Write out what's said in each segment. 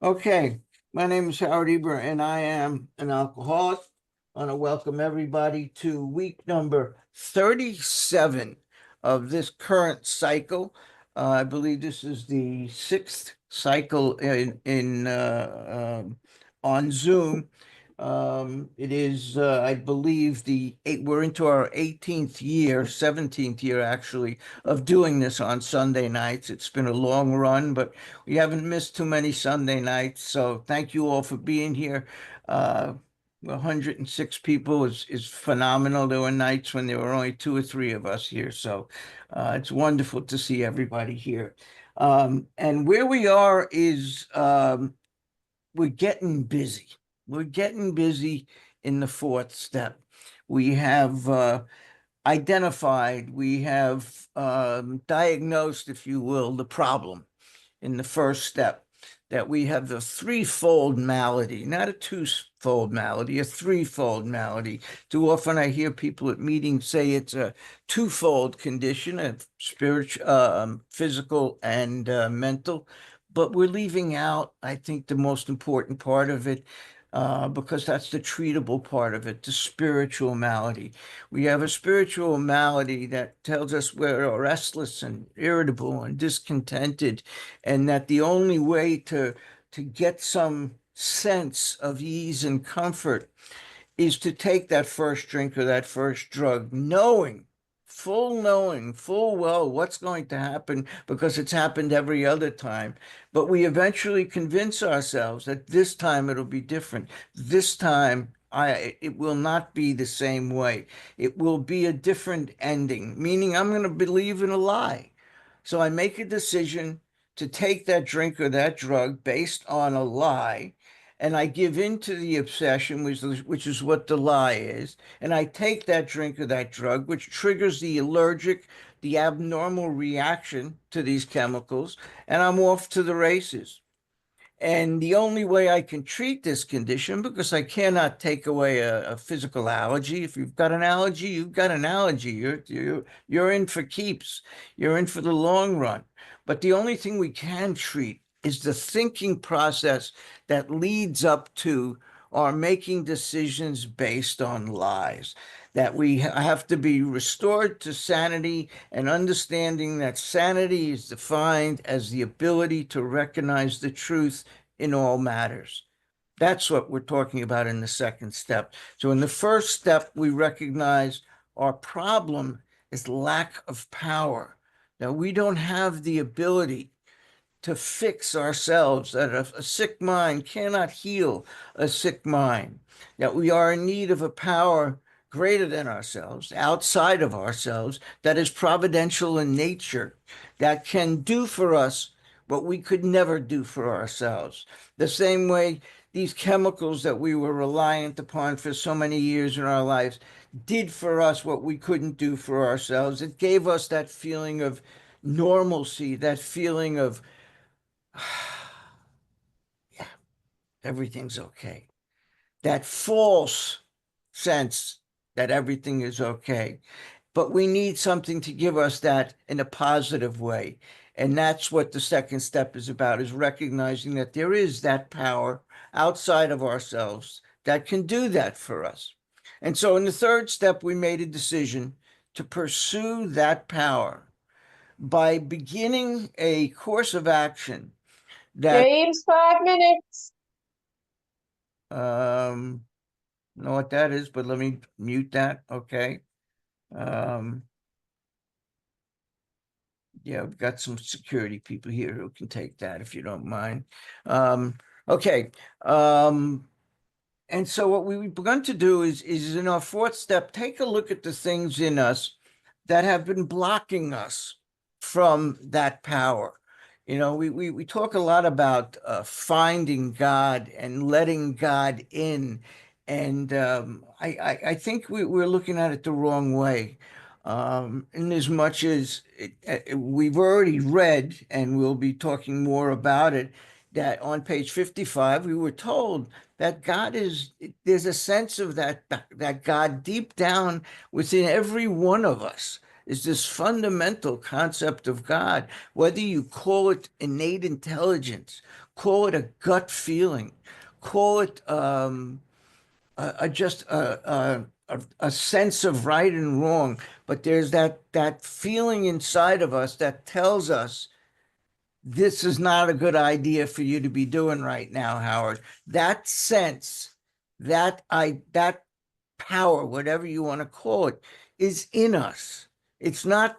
Okay, my name is Howard Eber, and I am an alcoholic. I want to welcome everybody to week number 37 of this current cycle. I believe this is the sixth cycle on Zoom. It is, I believe, we're into our 18th year, 17th year actually, of doing this on Sunday nights. It's been a long run, but we haven't missed too many Sunday nights. So thank you all for being here. Uh, 106 people is phenomenal. There were nights when there were only two or three of us here. So it's wonderful to see everybody here. And where we are is we're getting busy. We're getting busy in the fourth step. We have identified, we have diagnosed, if you will, the problem in the first step, that we have the threefold malady, not a twofold malady, a threefold malady. Too often I hear people at meetings say it's a twofold condition, a spiritual, physical, and mental. But we're leaving out, I think, the most important part of it, because that's the treatable part of it, the spiritual malady. We have a spiritual malady that tells us we're restless and irritable and discontented, and that the only way to get some sense of ease and comfort is to take that first drink or that first drug, knowing full well what's going to happen because it's happened every other time. But we eventually convince ourselves that this time it'll be different. This time it will not be the same way. It will be a different ending, meaning I'm going to believe in a lie. So I make a decision to take that drink or that drug based on a lie, and I give in to the obsession, which is what the lie is, and I take that drink or that drug, which triggers the abnormal reaction to these chemicals, and I'm off to the races. And the only way I can treat this condition, because I cannot take away a physical allergy. If you've got an allergy, you've got an allergy. You're in for keeps. You're in for the long run. But the only thing we can treat is the thinking process that leads up to our making decisions based on lies. That we have to be restored to sanity, and understanding that sanity is defined as the ability to recognize the truth in all matters. That's what we're talking about in the second step. So in the first step, we recognize our problem is lack of power. Now, we don't have the ability to fix ourselves, that a sick mind cannot heal a sick mind, that we are in need of a power greater than ourselves, outside of ourselves, that is providential in nature, that can do for us what we could never do for ourselves. The same way these chemicals that we were reliant upon for so many years in our lives did for us what we couldn't do for ourselves. It gave us that feeling of normalcy, that feeling of yeah, everything's okay. That false sense that everything is okay. But we need something to give us that in a positive way. And that's what the second step is about, is recognizing that there is that power outside of ourselves that can do that for us. And so in the third step, we made a decision to pursue that power by beginning a course of action that James, 5 minutes. um know what that is, but let me mute that. Okay. Um, yeah, we've got some security people here who can take that if you don't mind. Okay. And so what we've begun to do is in our fourth step, take a look at the things in us that have been blocking us from that power. We talk a lot about finding God and letting God in, and I think we're looking at it the wrong way. In as much as we've already read, and we'll be talking more about it, that on page 55 we were told that there's a sense of that God deep down within every one of us is this fundamental concept of God, whether you call it innate intelligence, call it a gut feeling, call it just a sense of right and wrong. But there's that feeling inside of us that tells us this is not a good idea for you to be doing right now, Howard. That sense, that power, whatever you want to call it, is in us. It's not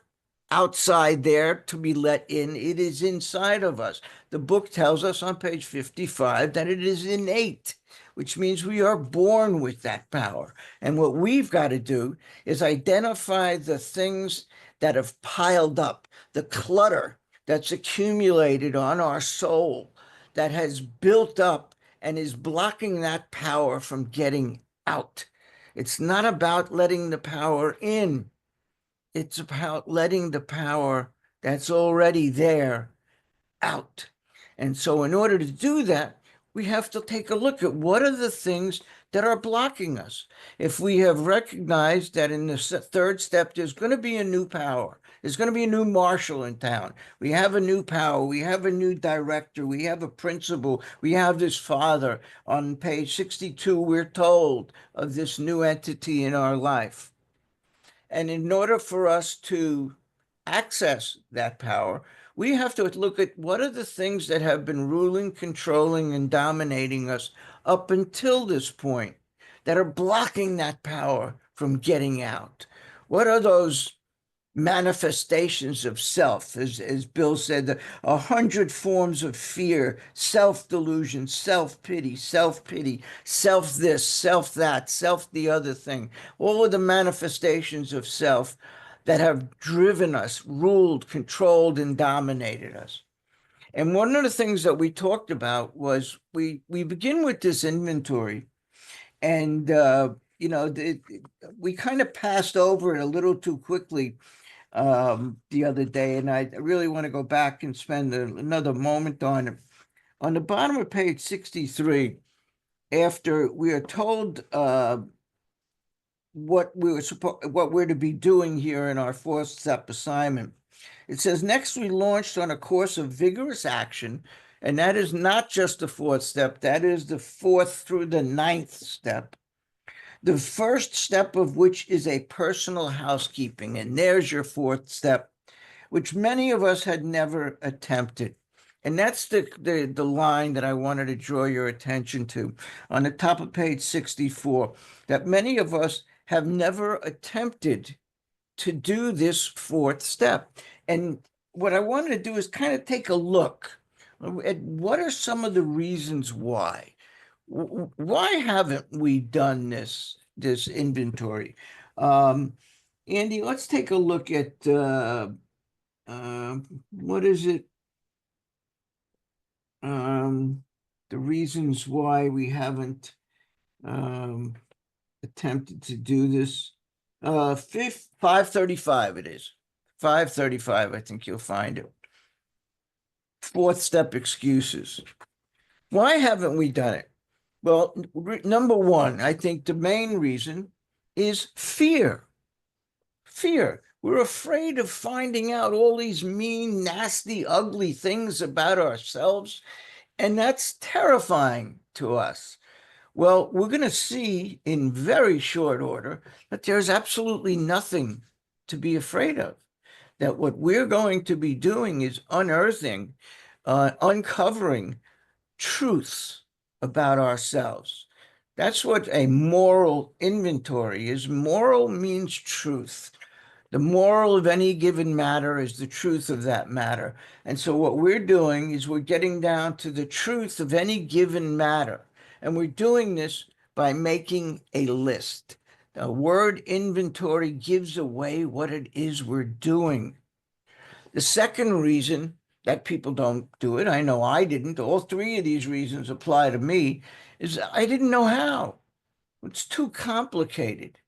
outside there to be let in. It is inside of us. The book tells us on page 55 that it is innate, which means we are born with that power. And what we've got to do is identify the things that have piled up, the clutter that's accumulated on our soul, that has built up and is blocking that power from getting out. It's not about letting the power in. It's about letting the power that's already there out. And so, in order to do that, we have to take a look at what are the things that are blocking us. If we have recognized that in the third step, there's going to be a new power, there's going to be a new marshal in town. We have a new power, we have a new director, we have a principal, we have this father. On page 62, we're told of this new entity in our life. And in order for us to access that power, we have to look at what are the things that have been ruling, controlling, and dominating us up until this point that are blocking that power from getting out. What are those manifestations of self? As Bill said, 100 forms of fear, self-delusion, self-pity, self this, self that, self the other thing. All of the manifestations of self that have driven us, ruled, controlled, and dominated us. And one of the things that we talked about was we begin with this inventory, and we kind of passed over it a little too quickly the other day, and I really want to go back and spend another moment on it. On the bottom of page 63, after we are told what we're to be doing here in our fourth step assignment, it says, next we launched on a course of vigorous action, and that is not just the fourth step, that is the fourth through the ninth step. The first step of which is a personal housekeeping. And there's your fourth step, which many of us had never attempted. And that's the line that I wanted to draw your attention to on the top of page 64, that many of us have never attempted to do this fourth step. And what I wanted to do is kind of take a look at what are some of the reasons why. Why haven't we done this inventory? Andy, let's take a look at what is it? The reasons why we haven't attempted to do this. 535 it is. 535, I think you'll find it. Fourth step excuses. Why haven't we done it? Well, number one, I think the main reason is fear. Fear. We're afraid of finding out all these mean, nasty, ugly things about ourselves, and that's terrifying to us. Well, we're going to see in very short order that there's absolutely nothing to be afraid of. That what we're going to be doing is unearthing, uncovering truths about ourselves. That's what a moral inventory is. Moral means truth. The moral of any given matter is the truth of that matter. And so what we're doing is we're getting down to the truth of any given matter. And we're doing this by making a list. The word inventory gives away what it is we're doing. The second reason that people don't do it, I know I didn't, all three of these reasons apply to me, is I didn't know how. It's too complicated.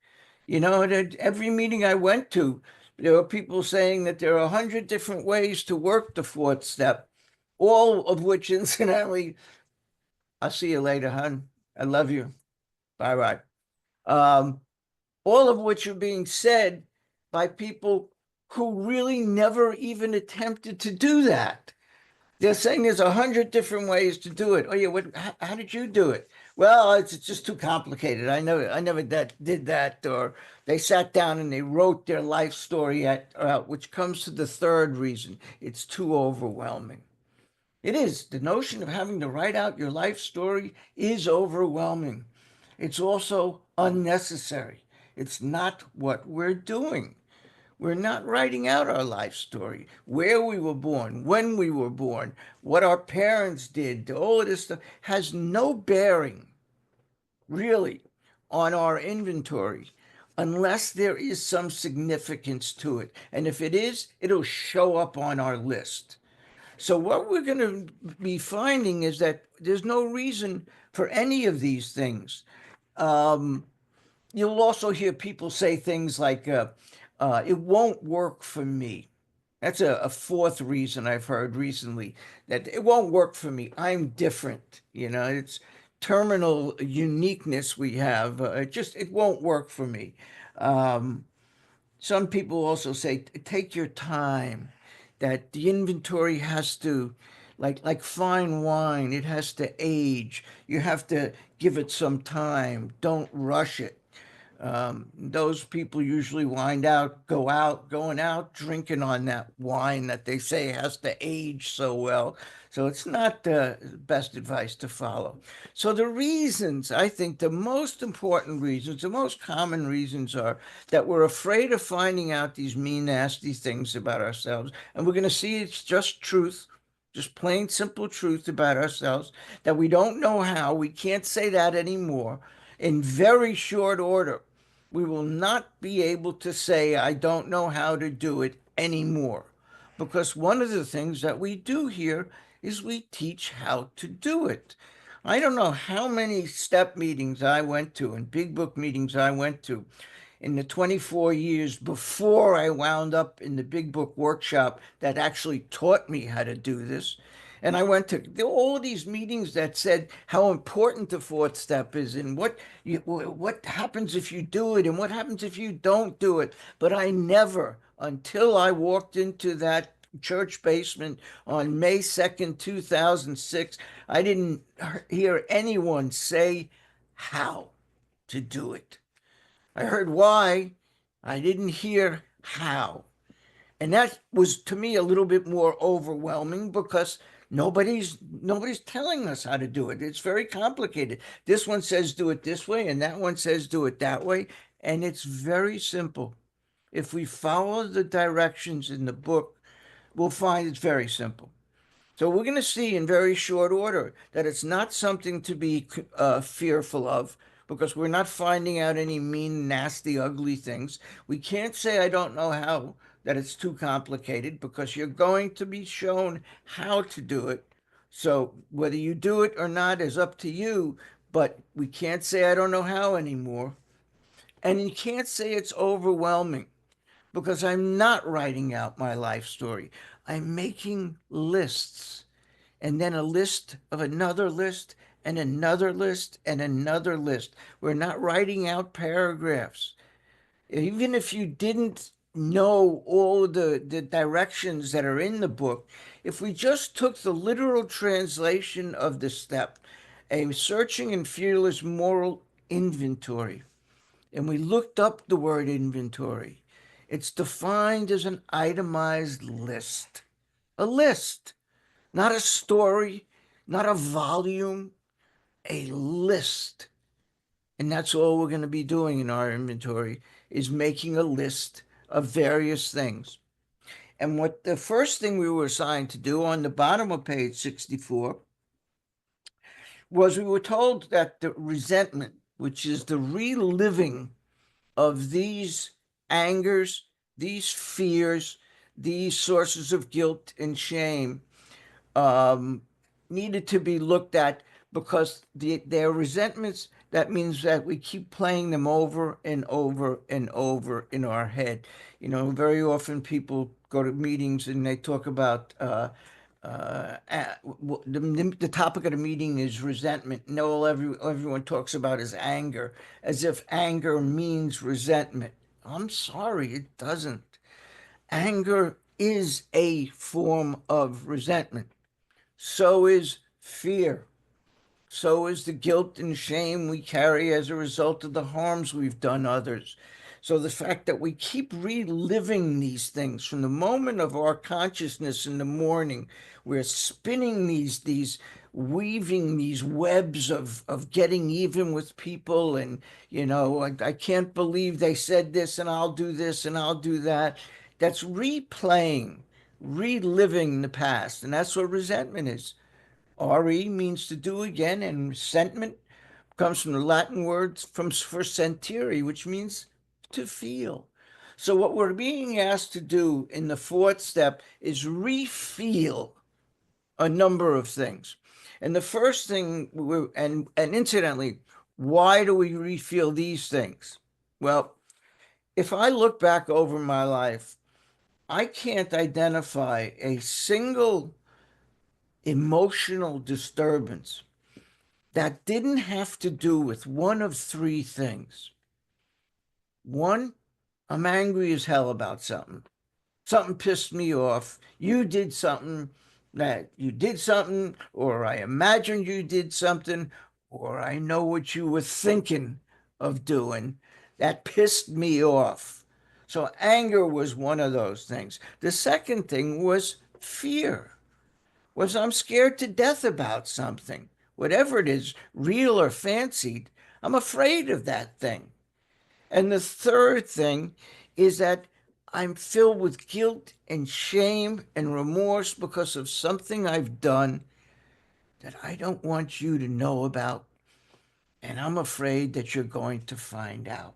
You know, at every meeting I went to, there were people saying that there are 100 different ways to work the fourth step, all of which, incidentally, I'll see you later, hon. I love you. Bye-bye. All of which are being said by people who really never even attempted to do that. They're saying there's 100 different ways to do it. Oh yeah, how did you do it? Well, it's just too complicated. I never did that. Or they sat down and they wrote their life story out, which comes to the third reason. It's too overwhelming. It is. The notion of having to write out your life story is overwhelming. It's also unnecessary. It's not what we're doing. We're not writing out our life story, where we were born, when we were born, what our parents did. All of this stuff has no bearing, really, on our inventory unless there is some significance to it. And if it is, it'll show up on our list. So what we're going to be finding is that there's no reason for any of these things. Um, you'll also hear people say things like, it won't work for me. That's a fourth reason I've heard recently, that it won't work for me. I'm different. It's terminal uniqueness we have. It won't work for me. Um, some people also say, take your time, that the inventory has to, like fine wine, it has to age. You have to give it some time. Don't rush it. Those people usually going out, drinking on that wine that they say has to age so well. So it's not the best advice to follow. So the reasons, I think the most important reasons, the most common reasons are that we're afraid of finding out these mean, nasty things about ourselves. And we're going to see it's just truth, just plain simple truth about ourselves, that we don't know how. We can't say that anymore in very short order. We will not be able to say, I don't know how to do it anymore. Because one of the things that we do here is we teach how to do it. I don't know how many step meetings I went to and big book meetings I went to in the 24 years before I wound up in the big book workshop that actually taught me how to do this. And I went to all of these meetings that said how important the fourth step is and what happens if you do it and what happens if you don't do it. But I never, until I walked into that church basement on May 2nd, 2006, I didn't hear anyone say how to do it. I heard why. I didn't hear how. And that was to me a little bit more overwhelming because nobody's telling us how to do it. It's very complicated. This one says do it this way and that one says do it that way, and it's very simple. If we follow the directions in the book, we'll find it's very simple. So we're going to see in very short order that it's not something to be fearful of because we're not finding out any mean, nasty, ugly things. We can't say, I don't know how, that it's too complicated because you're going to be shown how to do it. So whether you do it or not is up to you, but we can't say, I don't know how anymore. And you can't say it's overwhelming because I'm not writing out my life story. I'm making lists and then a list of another list and another list and another list. We're not writing out paragraphs. Even if you didn't know all the directions that are in the book, if we just took the literal translation of the step, a searching and fearless moral inventory, and we looked up the word inventory, it's defined as an itemized list. A list, not a story, not a volume, a list. And that's all we're going to be doing in our inventory is making a list of various things. And what the first thing we were assigned to do on the bottom of page 64 was we were told that the resentment, which is the reliving of these angers, these fears, these sources of guilt and shame, um, needed to be looked at because their resentments, that means that we keep playing them over and over and over in our head. Very often people go to meetings and they talk about the topic of the meeting is resentment. No, everyone talks about is anger, as if anger means resentment. I'm sorry, it doesn't. Anger is a form of resentment. So is fear. So is the guilt and shame we carry as a result of the harms we've done others. So the fact that we keep reliving these things from the moment of our consciousness in the morning, we're spinning these weaving these webs of getting even with people. And I can't believe they said this, and I'll do this and I'll do that. That's replaying, reliving the past. And that's what resentment is. Re means to do again, and resentment comes from the Latin word for sentire, which means to feel. So what we're being asked to do in the fourth step is refeel a number of things. And the first thing, and incidentally, why do we refeel these things? Well, if I look back over my life, I can't identify a single emotional disturbance that didn't have to do with one of three things. One, I'm angry as hell about something. Something pissed me off. You did something, or I imagined you did something, or I know what you were thinking of doing that pissed me off. So anger was one of those things. The second thing was fear. Was I'm scared to death about something, whatever it is, real or fancied. I'm afraid of that thing. And the third thing is that I'm filled with guilt and shame and remorse because of something I've done that I don't want you to know about. And I'm afraid that you're going to find out.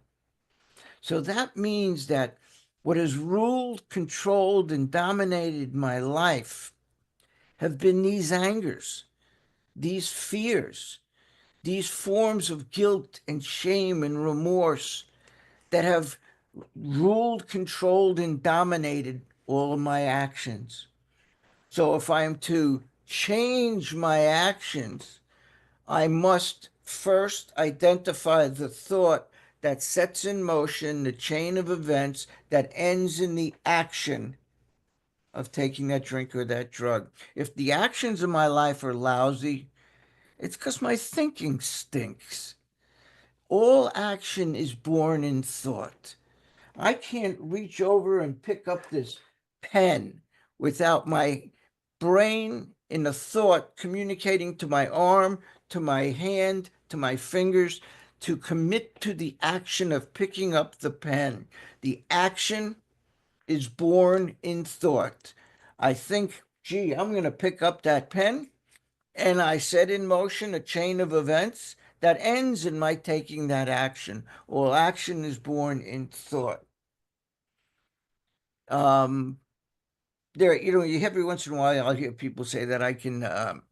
So that means that what has ruled, controlled, and dominated my life have been these angers, these fears, these forms of guilt and shame and remorse that have ruled, controlled, and dominated all of my actions. So if I'm to change my actions, I must first identify the thought that sets in motion the chain of events that ends in the action of taking that drink or that drug. If the actions of my life are lousy, it's because my thinking stinks. All action is born in thought. I can't reach over and pick up this pen without my brain in a thought communicating to my arm, to my hand, to my fingers to commit to the action of picking up the pen. The action is born in thought. I think, gee, I'm going to pick up that pen, and I set in motion a chain of events that ends in my taking that action. All action is born in thought. Um, every once in a while I'll hear people say that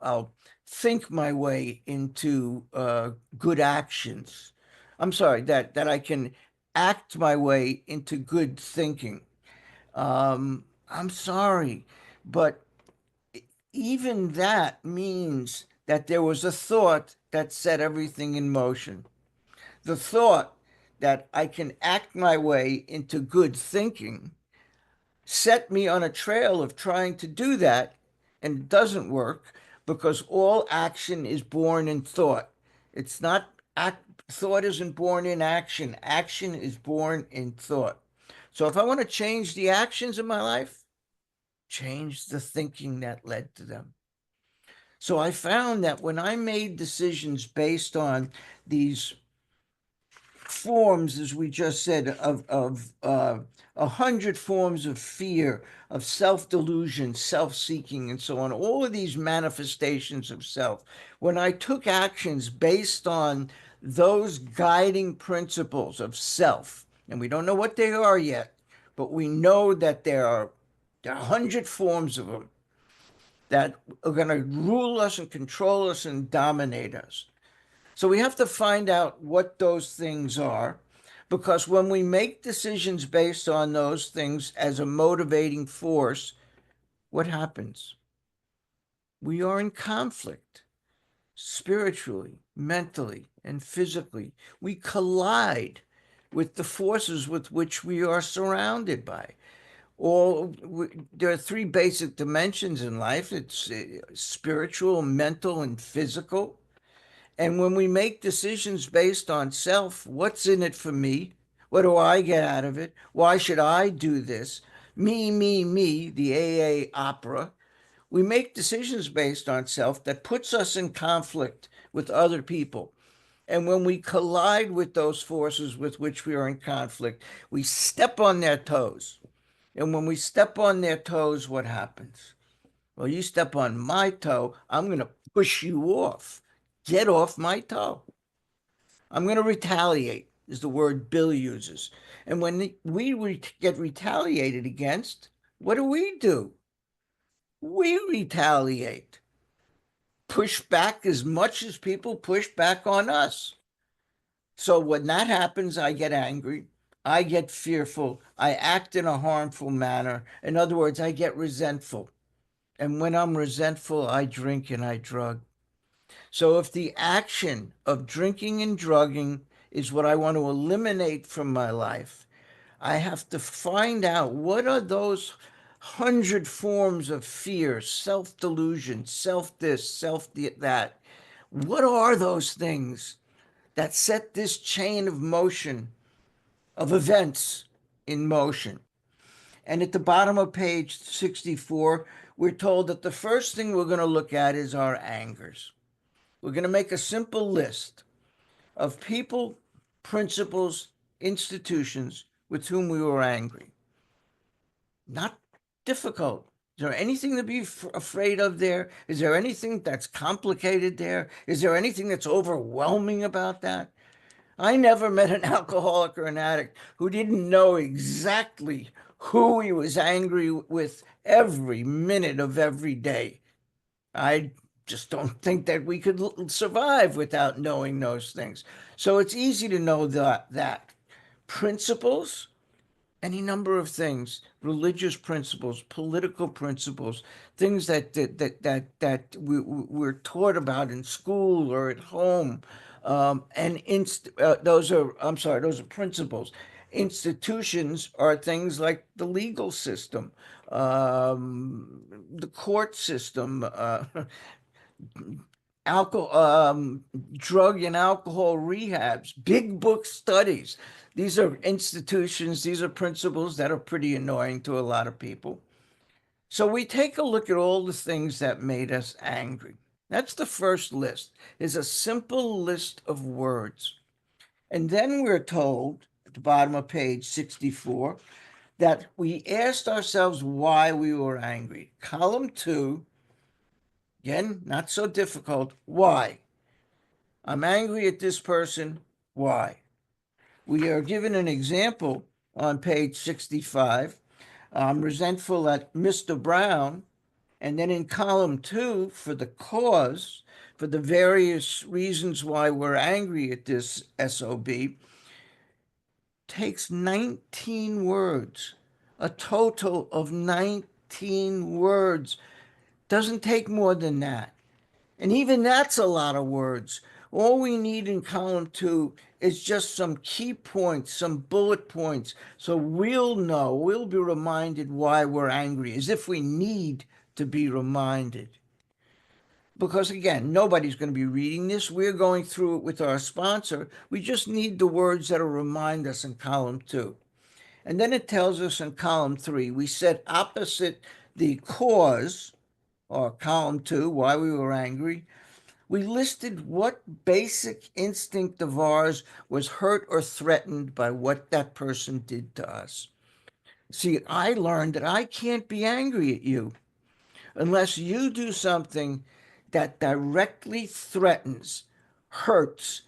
I'll think my way into good actions. I'm sorry, that I can act my way into good thinking. I'm sorry, but even that means that there was a thought that set everything in motion. The thought that I can act my way into good thinking set me on a trail of trying to do that, and it doesn't work because all action is born in thought. It's not thought isn't born in action. Action is born in thought. So if I want to change the actions of my life, change the thinking that led to them. So I found that when I made decisions based on these forms, as we just said, of 100 forms of fear, of self-delusion, self-seeking, and so on, all of these manifestations of self, when I took actions based on those guiding principles of self, and we don't know what they are yet, but we know that there are 100 forms of them that are going to rule us and control us and dominate us. So we have to find out what those things are, because when we make decisions based on those things as a motivating force, what happens? We are in conflict spiritually, mentally, and physically. We collide with the forces with which we are surrounded by. There are three basic dimensions in life. It's spiritual, mental, and physical. And when we make decisions based on self, what's in it for me? What do I get out of it? Why should I do this? Me, the AA opera. We make decisions based on self that puts us in conflict with other people. And when we collide with those forces with which we are in conflict, we step on their toes. And when we step on their toes, what happens? Well, you step on my toe, I'm going to push you off. Get off my toe. I'm going to retaliate, is the word Bill uses. And when we get retaliated against, what do? We retaliate, push back as much as people push back on us. So when that happens, I get angry. I get fearful. I act in a harmful manner. In other words, I get resentful. And when I'm resentful, I drink and I drug. So if the action of drinking and drugging is what I want to eliminate from my life, I have to find out what are those 100 forms of fear, self delusion, self this, self that. What are those things that set this chain of motion, of events in motion? And at the bottom of page 64, we're told that the first thing we're going to look at is our angers. We're going to make a simple list of people, principles, institutions with whom we were angry. Not difficult. Is there anything to be afraid of there? Is there anything that's complicated there? Is there anything that's overwhelming about that? I never met an alcoholic or an addict who didn't know exactly who he was angry with every minute of every day. I just don't think that we could survive without knowing those things. So it's easy to know that principles, any number of things, religious principles, political principles, things that we're taught about in school or at home, those are, I'm sorry, those are principles. Institutions are things like the legal system, the court system, alcohol, drug and alcohol rehabs, big book studies. These are institutions, these are principles that are pretty annoying to a lot of people. So we take a look at all the things that made us angry. That's the first list, is a simple list of words. And then we're told at the bottom of page 64 that we asked ourselves why we were angry. Column 2, again, not so difficult. Why? I'm angry at this person. Why? We are given an example on page 65. I'm resentful at Mr. Brown. And then in column 2, for the cause, for the various reasons why we're angry at this SOB, takes 19 words, a total of 19 words. Doesn't take more than that. And even that's a lot of words. All we need in column 2 is just some key points, some bullet points, so we'll know, we'll be reminded why we're angry, as if we need to be reminded. Because again, nobody's going to be reading this. We're going through it with our sponsor. We just need the words that'll remind us in column 2. And then it tells us in column 3, we set opposite the cause, or column 2, why we were angry. We listed what basic instinct of ours was hurt or threatened by what that person did to us. See, I learned that I can't be angry at you unless you do something that directly threatens, hurts,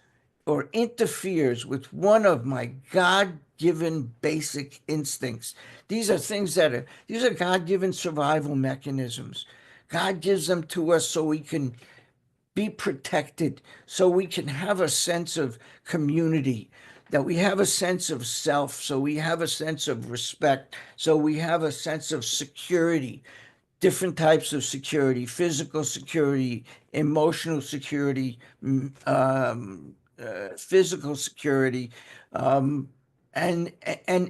or interferes with one of my God given basic instincts. These are these are God given survival mechanisms. God gives them to us so we can be protected, so we can have a sense of community, that we have a sense of self, so we have a sense of respect, so we have a sense of security, different types of security, physical security, emotional security, physical security, um, and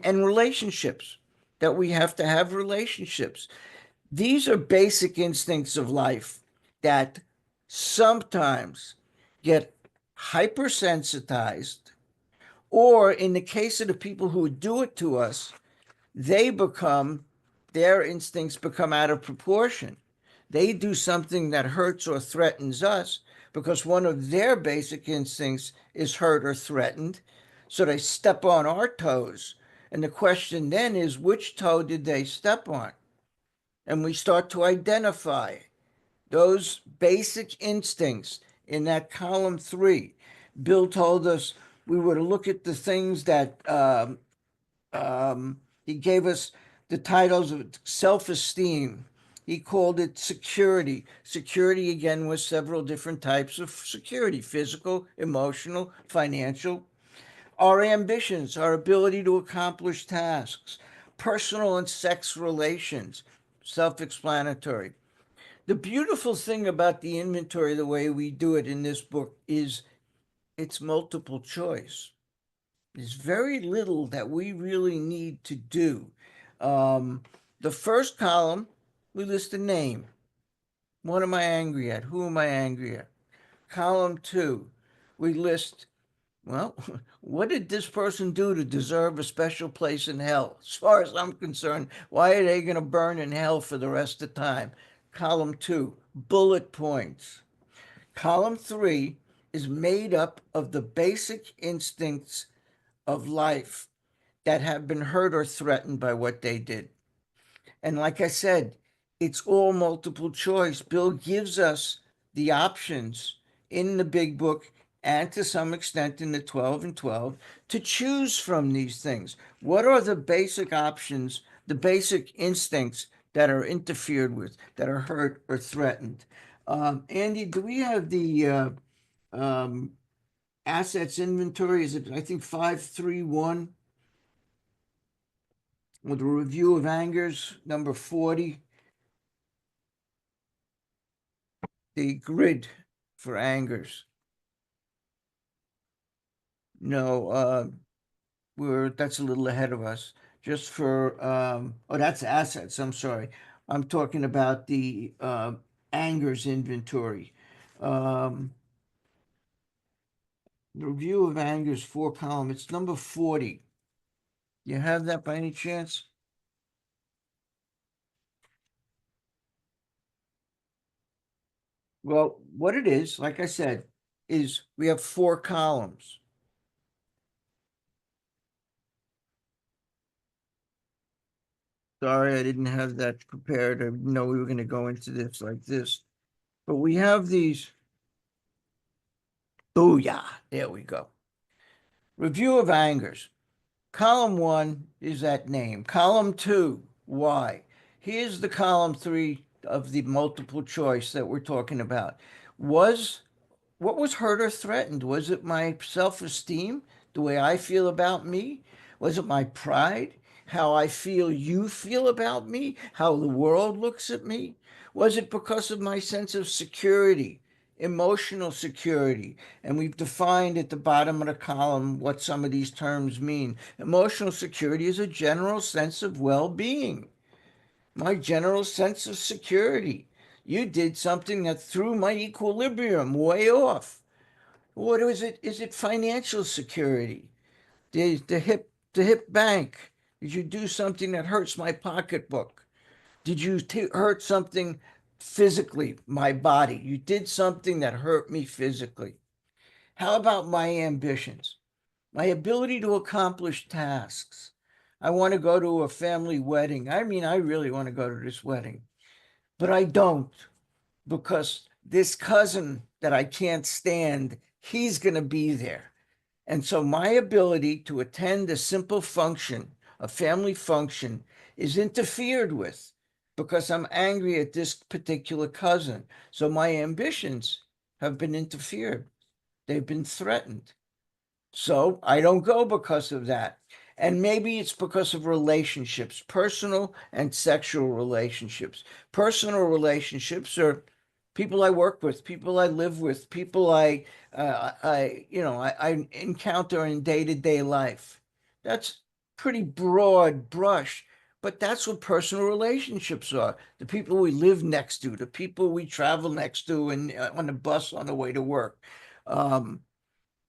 relationships. that we have to have relationships. These are basic instincts of life that sometimes get hypersensitized, or in the case of the people who do it to us, they become, their instincts become out of proportion. They do something that hurts or threatens us because one of their basic instincts is hurt or threatened. So they step on our toes. And the question then is, which toe did they step on? And we start to identify those basic instincts in that column 3. Bill told us we were to look at the things that he gave us the titles of self-esteem. He called it security. Security, again, was several different types of security: physical, emotional, financial. Our ambitions, our ability to accomplish tasks, personal and sex relations, self explanatory. The beautiful thing about the inventory, the way we do it in this book, is it's multiple choice. There's very little that we really need to do. Um, the first column, we list a name. What am I angry at? Who am I angry at? Column 2, we list, well, what did this person do to deserve a special place in hell? As far as I'm concerned, why are they going to burn in hell for the rest of the time? Column 2, bullet points. Column 3 is made up of the basic instincts of life that have been hurt or threatened by what they did. And like I said, it's all multiple choice. Bill gives us the options in the big book and to some extent in the 12 and 12 to choose from these things. What are the basic options, the basic instincts that are interfered with, that are hurt or threatened? Andy, do we have the um, assets inventory? Is it, I think, 531? With a review of angers, number 40, the grid for angers. No, that's a little ahead of us. Just for, oh, that's assets. I'm sorry. I'm talking about the angers inventory. Um, review of angers, 4 column. It's number 40. You have that by any chance? Well, what it is, like I said, is we have 4 columns. Sorry, I didn't have that prepared. I didn't know we were going to go into this like this. But we have these. Booyah. There we go. Review of angers. Column 1 is that name. Column 2, why? Here's the column 3 of the multiple choice that we're talking about. Was What was hurt or threatened? Was it my self-esteem, the way I feel about me? Was it my pride, how I feel you feel about me, how the world looks at me? Was it because of my sense of security, emotional security? And we've defined at the bottom of the column what some of these terms mean. Emotional security is a general sense of well-being, my general sense of security. You did something that threw my equilibrium way off. What is it? Is it financial security? The hip bank? Did you do something that hurts my pocketbook? Did you hurt something physically, my body? You did something that hurt me physically. How about my ambitions? My ability to accomplish tasks. I want to go to a family wedding. I mean, I really want to go to this wedding, but I don't, because this cousin that I can't stand, he's going to be there. And so my ability to attend a simple function, a family function, is interfered with because I'm angry at this particular cousin. So my ambitions have been interfered. They've been threatened. So I don't go because of that. And maybe it's because of relationships, personal and sexual relationships. Personal relationships are people I work with, people I live with, people I encounter in day-to-day life. That's pretty broad brush, But that's what personal relationships are. The people we live next to, the people we travel next to and on the bus on the way to work. Um,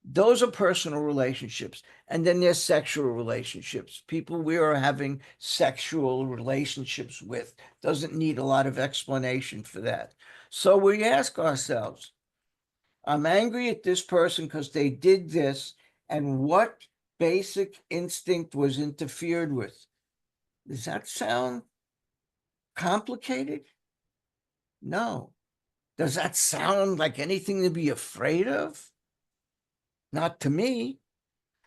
those are personal relationships. And then there's sexual relationships. People we are having sexual relationships with. Doesn't need a lot of explanation for that. So we ask ourselves, I'm angry at this person because they did this, and what basic instinct was interfered with? Does that sound complicated? No. Does that sound like anything to be afraid of? Not to me.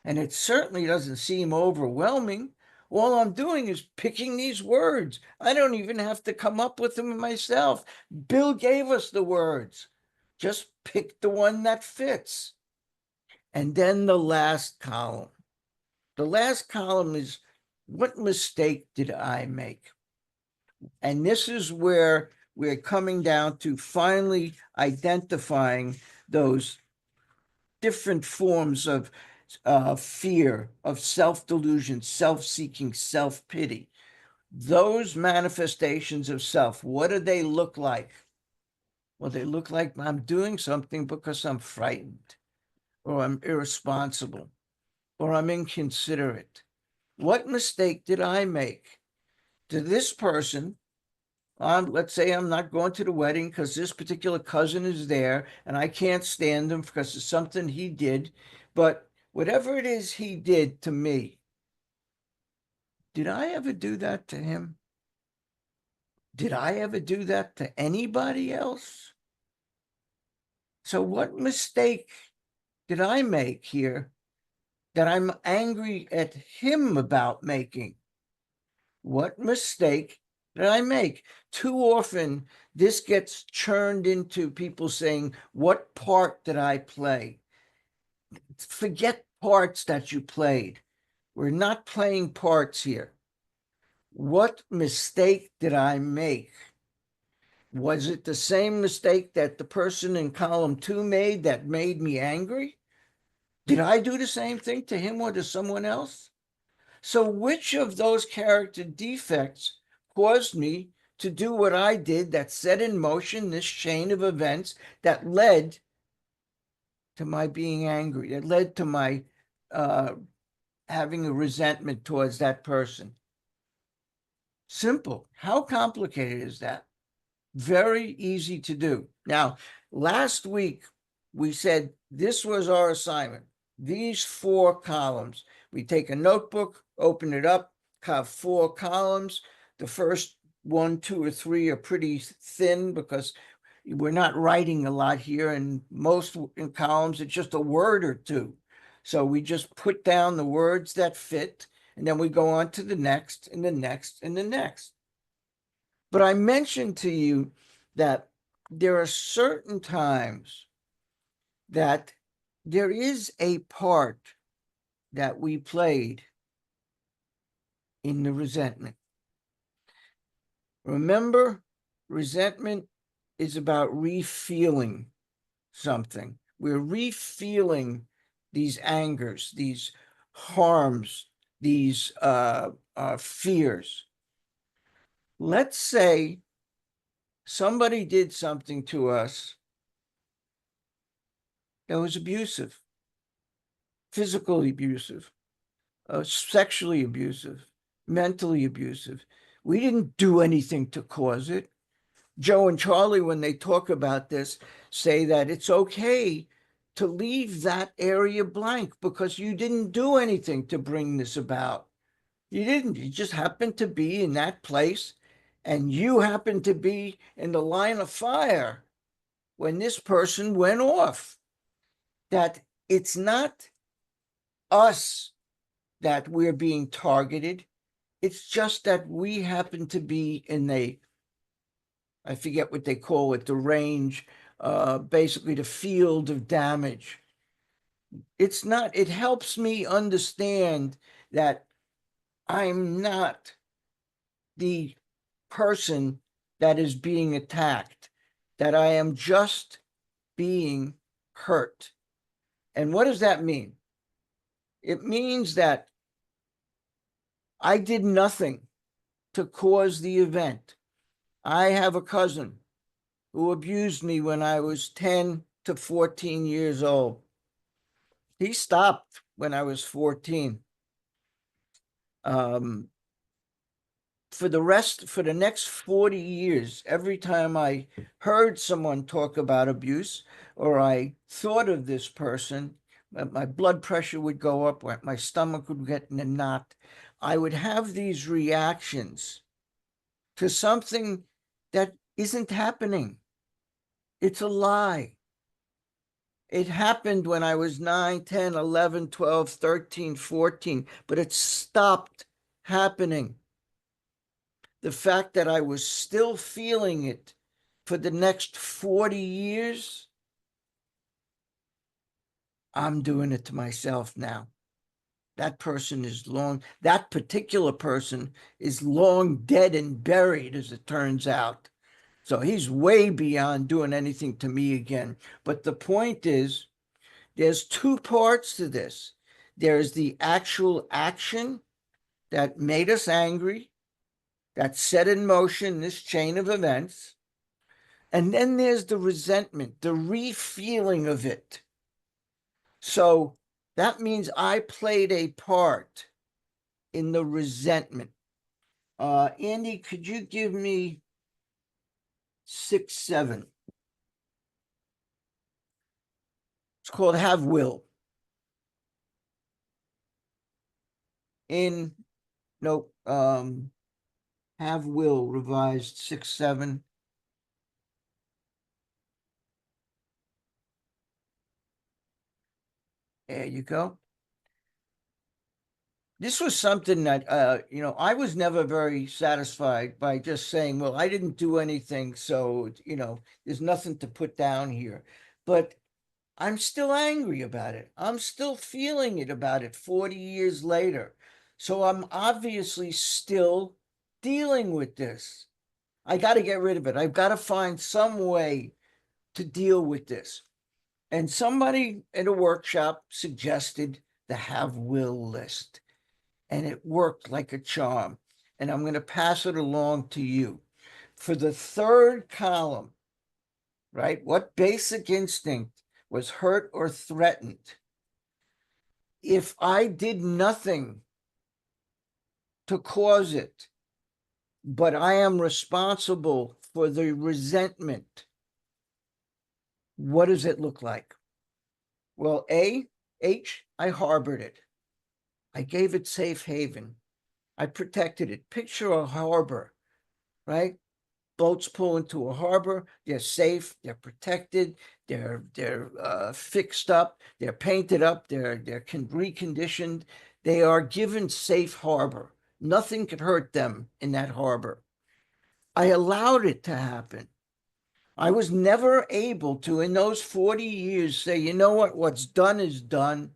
And it certainly doesn't seem overwhelming. All I'm doing is picking these words. I don't even have to come up with them myself. Bill gave us the words. Just pick the one that fits. And then the last column. The last column is, what mistake did I make? And this is where we're coming down to finally identifying those different forms of fear, of self-delusion, self-seeking, self-pity. Those manifestations of self, what do they look like? Well, they look like I'm doing something because I'm frightened, or I'm irresponsible, or I'm inconsiderate. What mistake did I make? To this person, let's say I'm not going to the wedding because this particular cousin is there and I can't stand him because it's something he did. But whatever it is he did to me, did I ever do that to him? Did I ever do that to anybody else? So what mistake did I make here that I'm angry at him about making? What mistake did I make? Too often, this gets churned into people saying, what part did I play? Forget parts that you played. We're not playing parts here. What mistake did I make? Was it the same mistake that the person in column 2 made that made me angry? Did I do the same thing to him or to someone else? So which of those character defects caused me to do what I did that set in motion this chain of events that led to my being angry, that led to my uh, having a resentment towards that person? Simple. How complicated is that? Very easy to do. Now, last week we said this was our assignment. These 4 columns. We take a notebook, open it up, have 4 columns. The first 1, 2, or 3 are pretty thin because we're not writing a lot here, and most in columns it's just a word or two. So we just put down the words that fit, and then we go on to the next and the next and the next. But I mentioned to you that there are certain times that there is a part that we played in the resentment. Remember, resentment is about refeeling something. We're refeeling these angers, these harms, these fears. Let's say somebody did something to us that was abusive, physically abusive, sexually abusive, mentally abusive. We didn't do anything to cause it. Joe and Charlie, when they talk about this, say that it's okay to leave that area blank because you didn't do anything to bring this about. You didn't. You just happened to be in that place, and you happened to be in the line of fire when this person went off. That it's not us that we're being targeted. It's just that we happen to be in I forget what they call it, the range, basically the field of damage. It's not, it helps me understand that I'm not the person that is being attacked, that I am just being hurt. And what does that mean? It means that I did nothing to cause the event. I have a cousin who abused me when I was 10 to 14 years old. He stopped when I was 14. For the next 40 years, every time I heard someone talk about abuse or I thought of this person, my blood pressure would go up, my stomach would get in a knot. I would have these reactions to something that isn't happening. It's a lie. It happened when I was 9, 10, 11, 12, 13, 14, but it stopped happening. The fact that I was still feeling it for the next 40 years, I'm doing it to myself now. That particular person is long dead and buried, as it turns out. So he's way beyond doing anything to me again. But the point is, there's two parts to this. There's the actual action that made us angry, that set in motion this chain of events. And then there's the resentment, the re-feeling of it. So that means I played a part in the resentment. Andy, could you give me 6, 7? It's called Have Will. Nope. Have Will revised 6, 7. There you go. This was something that, I was never very satisfied by just saying, well, I didn't do anything, so, there's nothing to put down here. But I'm still angry about it. I'm still feeling it about it 40 years later. So I'm obviously still dealing with this. I got to get rid of it. I've got to find some way to deal with this. And somebody at a workshop suggested the have will list, and it worked like a charm. And I'm going to pass it along to you. For the third column, right? What basic instinct was hurt or threatened? If I did nothing to cause it, but I am responsible for the resentment, what does it look like? Well, I harbored it. I gave it safe haven. I protected it. Picture a harbor, right? Boats pull into a harbor. They're safe. They're protected. They're fixed up. They're painted up. They're reconditioned. They are given safe harbor. Nothing could hurt them in that harbor. I allowed it to happen. I was never able to, in those 40 years, say, you know what? What's done is done.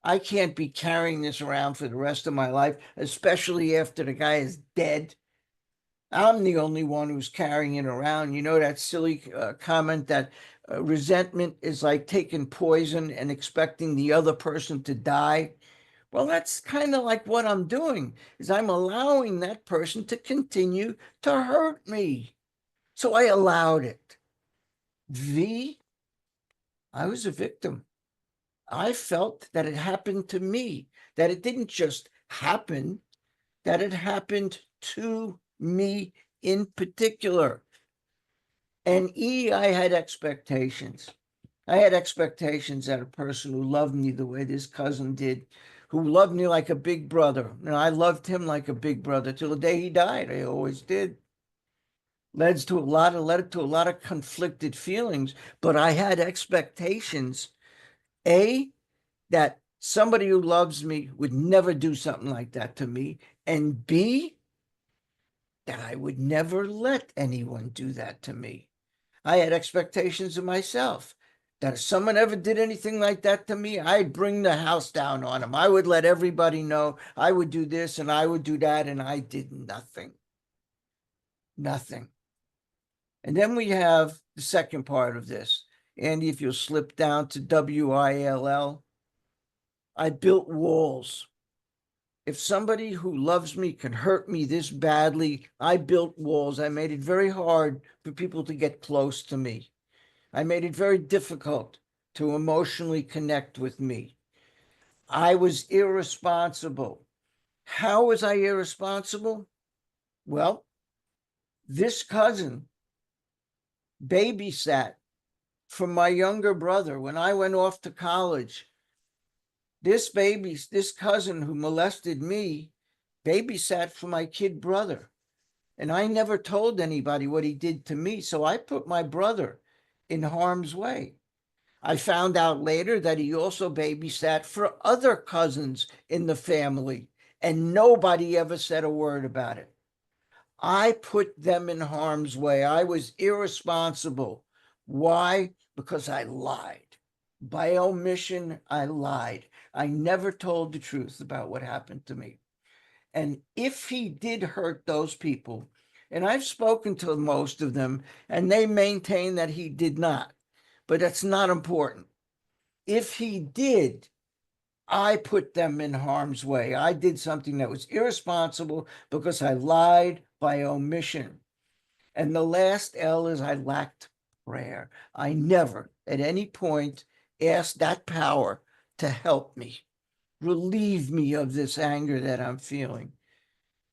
I can't be carrying this around for the rest of my life, especially after the guy is dead. I'm the only one who's carrying it around. You know that silly comment that resentment is like taking poison and expecting the other person to die? Well, that's kind of like what I'm doing, is I'm allowing that person to continue to hurt me. So I allowed it. I was a victim. I felt that it happened to me, that it didn't just happen, that it happened to me in particular. And I had expectations. I had expectations that a person who loved me the way this cousin did, who loved me like a big brother, and I loved him like a big brother till the day he died. I always did. Led to a lot of conflicted feelings, but I had expectations. That somebody who loves me would never do something like that to me, and B, that I would never let anyone do that to me. I had expectations of myself that if someone ever did anything like that to me, I'd bring the house down on them. I would let everybody know I would do this and I would do that, and I did nothing. Nothing. And then we have the second part of this. Andy, if you'll slip down to WILL, I built walls. if somebody who loves me can hurt me this badly, I built walls. I made it very hard for people to get close to me. I made it very difficult to emotionally connect with me. I was irresponsible. How was I irresponsible? Well, this cousin babysat for my younger brother when I went off to college. This cousin who molested me babysat for my kid brother. And I never told anybody what he did to me. So I put my brother in harm's way. I found out later that he also babysat for other cousins in the family, and nobody ever said a word about it. I put them in harm's way. I was irresponsible. Why? Because I lied. By omission, I lied. I never told the truth about what happened to me. And if he did hurt those people, and I've spoken to most of them, and they maintain that he did not, but that's not important. If he did, I put them in harm's way. I did something that was irresponsible because I lied by omission. And the last L is I lacked prayer. I never at any point asked that power to help me, relieve me of this anger that I'm feeling,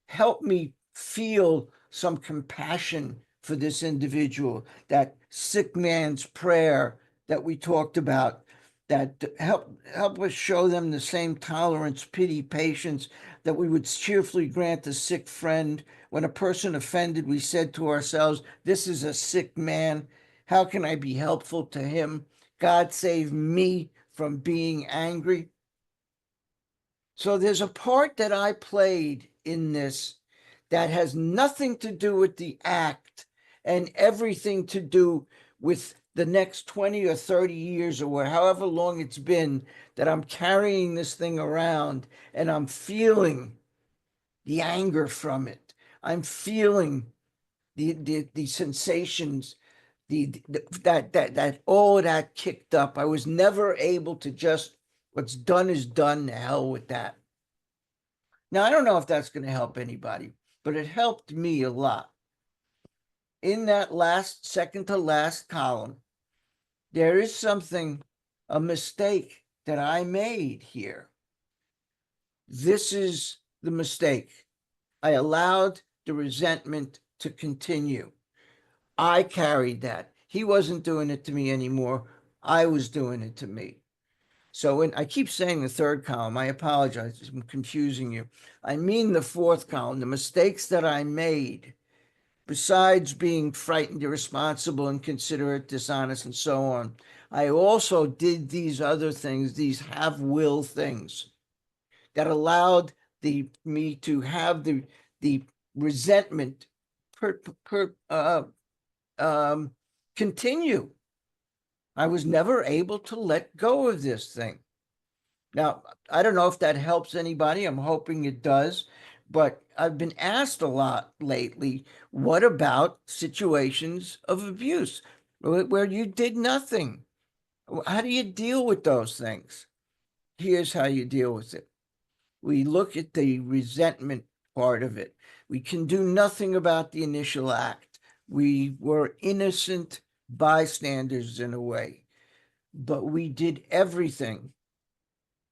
help me feel some compassion for this individual, that sick man's prayer that we talked about, that help us show them the same tolerance, pity, patience that we would cheerfully grant a sick friend. When a person offended, we said to ourselves, this is a sick man. How can I be helpful to him? God save me from being angry. So there's a part that I played in this that has nothing to do with the act and everything to do with the next 20 or 30 years or however long it's been that I'm carrying this thing around and I'm feeling the anger from it. I'm feeling the sensations, that all of that kicked up. I was never able to just, what's done is done, to hell with that. Now, I don't know if that's going to help anybody, but it helped me a lot. In that last, second to last column, there is something, a mistake that I made here. This is the mistake. I allowed the resentment to continue. I carried that. He wasn't doing it to me anymore. I was doing it to me. So when I keep saying the third column, I apologize, I'm confusing you. I mean the fourth column, the mistakes that I made, besides being frightened, irresponsible, inconsiderate, dishonest, and so on. I also did these other things, these have will things that allowed me to have the resentment continue. I was never able to let go of this thing. Now, I don't know if that helps anybody. I'm hoping it does. But I've been asked a lot lately, what about situations of abuse where you did nothing? How do you deal with those things? Here's how you deal with it. We look at the resentment part of it. We can do nothing about the initial act. We were innocent bystanders in a way, but we did everything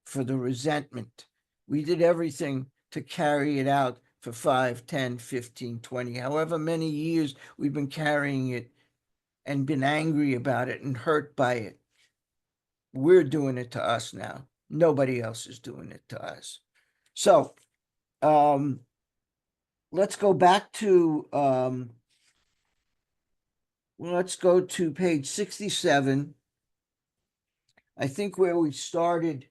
for the resentment. We did everything to carry it out for 5, 10, 15, 20, however many years we've been carrying it and been angry about it and hurt by it. We're doing it to us now. Nobody else is doing it to us. So let's go back to let's go to page 67. I think where we started,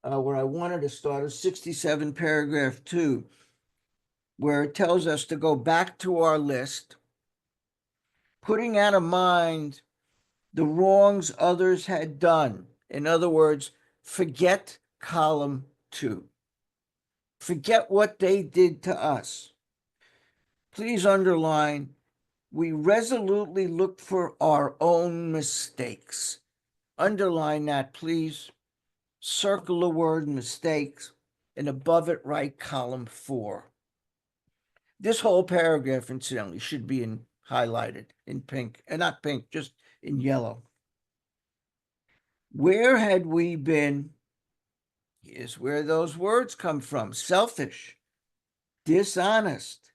where I wanted to start is 67, paragraph 2, where it tells us to go back to our list, putting out of mind the wrongs others had done. In other words, forget column 2. Forget what they did to us. Please underline, we resolutely look for our own mistakes. Underline that, please. Circle the word mistakes. and above it write column 4. This whole paragraph, incidentally, should be highlighted in pink, and not pink, just in yellow. Where had we been? Here's where those words come from: selfish, dishonest,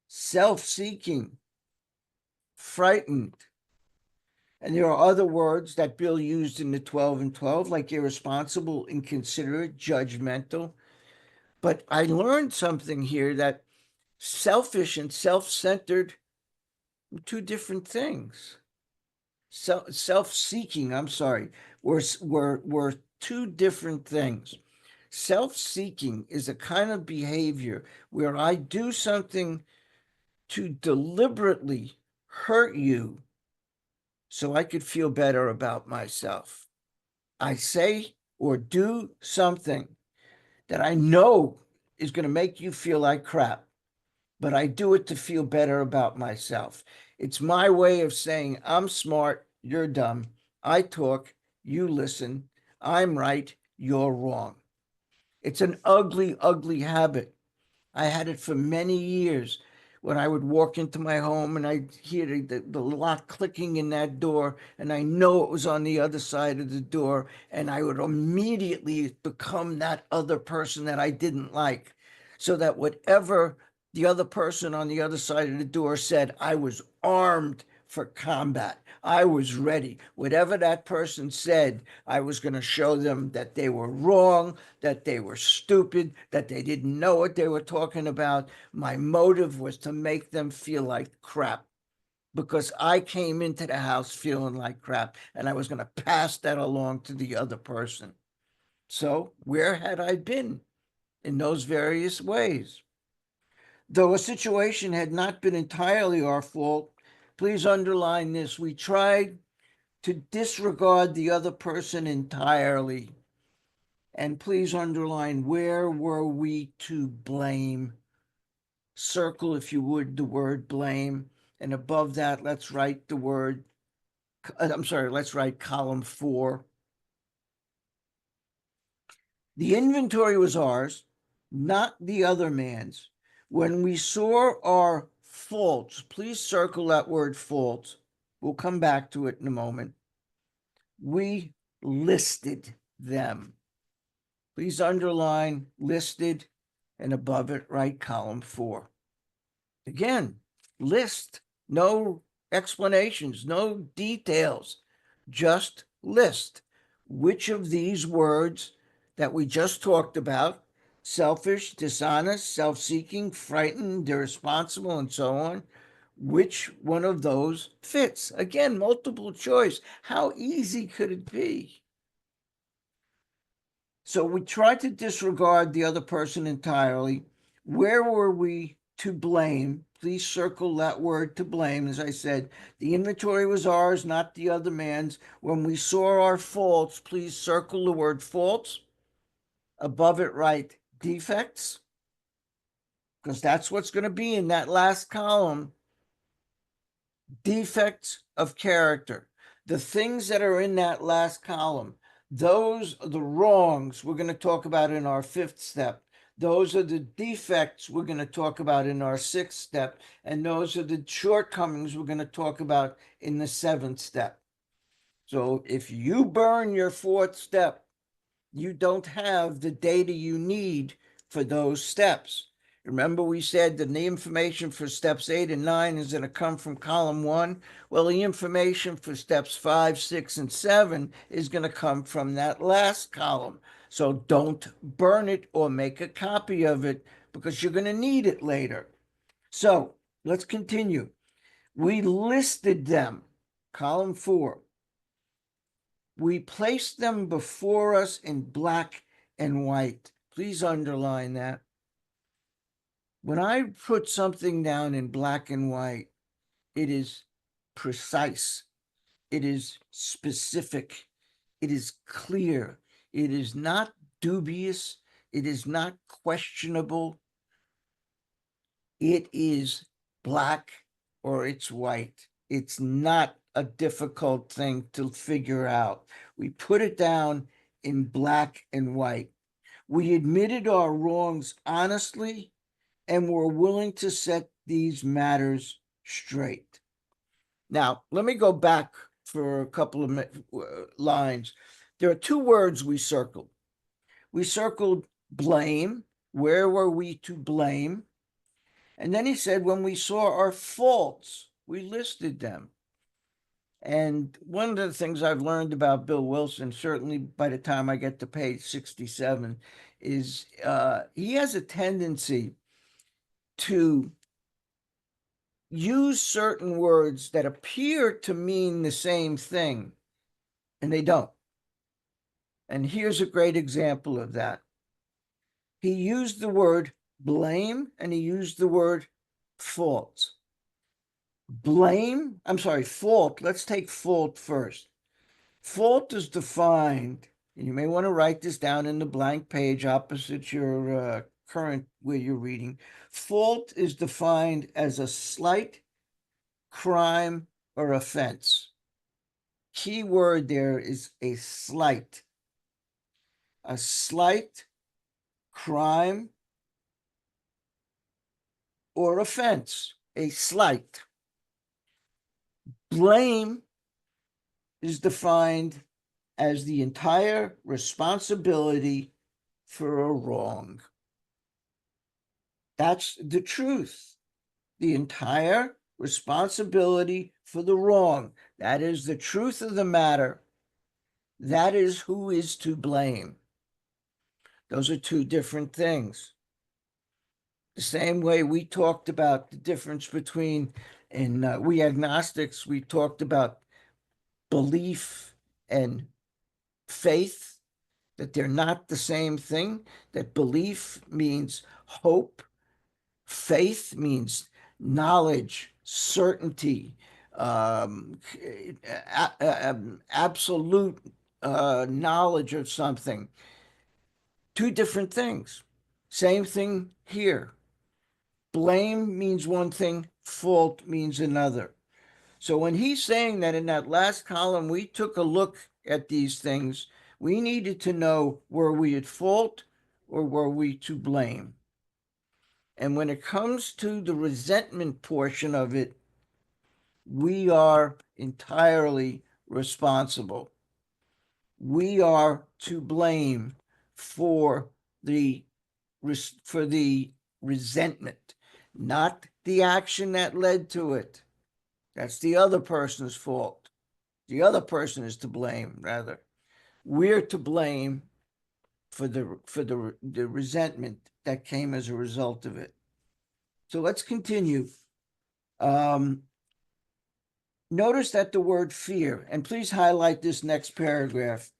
self-seeking, frightened. And there are other words that Bill used in the 12 and 12, like irresponsible, inconsiderate, judgmental. But I learned something here, that selfish and self-centered are two different things. Self-seeking, I'm sorry, were two different things. Self-seeking is a kind of behavior where I do something to deliberately hurt you so I could feel better about myself. I say or do something that I know is going to make you feel like crap, but I do it to feel better about myself. It's my way of saying, I'm smart, you're dumb. I talk, you listen. I'm right, you're wrong. It's an ugly, ugly habit. I had it for many years. When I would walk into my home and I'd hear the lock clicking in that door, and I know it was on the other side of the door, and I would immediately become that other person that I didn't like, so that whatever the other person on the other side of the door said, I was armed for combat. I was ready. Whatever that person said, I was going to show them that they were wrong, that they were stupid, that they didn't know what they were talking about. My motive was to make them feel like crap, because I came into the house feeling like crap, and I was going to pass that along to the other person. So where had I been in those various ways? Though a situation had not been entirely our fault, please underline this: we tried to disregard the other person entirely. And please underline, where were we to blame? Circle, if you would, the word blame. And above that, let's write the word, let's write column 4. The inventory was ours, not the other man's. When we saw our faults, please circle that word fault. We'll come back to it in a moment. We listed them. Please underline listed, and above it write column 4. Again, list, no explanations, no details, just list which of these words that we just talked about: selfish, dishonest, self-seeking, frightened, irresponsible, and so on, which one of those fits? Again, multiple choice. How easy could it be? So we tried to disregard the other person entirely. Where were we to blame? Please circle that word, to blame. As I said, the inventory was ours, not the other man's. When we saw our faults, please circle the word faults. Above it, write defects, because that's what's going to be in that last column. Defects of character. The things that are in that last column, those are the wrongs we're going to talk about in our 5th step. Those are the defects we're going to talk about in our 6th step. And those are the shortcomings we're going to talk about in the 7th step. So if you burn your 4th step, you don't have the data you need for those steps. Remember, we said that the information for steps 8 and 9 is going to come from column 1. Well, the information for steps 5, 6, and 7 is going to come from that last column. So don't burn it or make a copy of it, because you're going to need it later. So let's continue. We listed them, column 4. We placed them before us in black and white. Please underline that. When I put something down in black and white, it is precise, it is specific, it is clear, it is not dubious, it is not questionable. It is black or it's white. It's not a difficult thing to figure out. We put it down in black and white. We admitted our wrongs honestly and were willing to set these matters straight. Now, let me go back for a couple of lines. There are two words we circled. We circled blame. Where were we to blame? And then he said, when we saw our faults, we listed them. And one of the things I've learned about Bill Wilson, certainly by the time I get to page 67, is he has a tendency to use certain words that appear to mean the same thing, and they don't. And here's a great example of that. He used the word blame and he used the word fault. Fault. Let's take fault first. Fault is defined, and you may want to write this down in the blank page opposite your current where you're reading. Fault is defined as a slight crime or offense. Key word there is a slight. A slight crime or offense. A slight. Blame is defined as the entire responsibility for a wrong. That's the truth. The entire responsibility for the wrong. That is the truth of the matter. That is who is to blame. Those are two different things. The same way we talked about the difference between, we agnostics, we talked about belief and faith, that they're not the same thing, that belief means hope, faith means knowledge, certainty, absolute knowledge of something. Two different things. Same thing here. Blame means one thing, fault means another. So when he's saying that in that last column, we took a look at these things, we needed to know, were we at fault or were we to blame? And when it comes to the resentment portion of it, we are entirely responsible. We are to blame for the resentment, not the action that led to it. That's the other person's fault. The other person is to blame, rather. We're to blame for the resentment that came as a result of it. So let's continue. Notice that the word fear, and please highlight this next paragraph.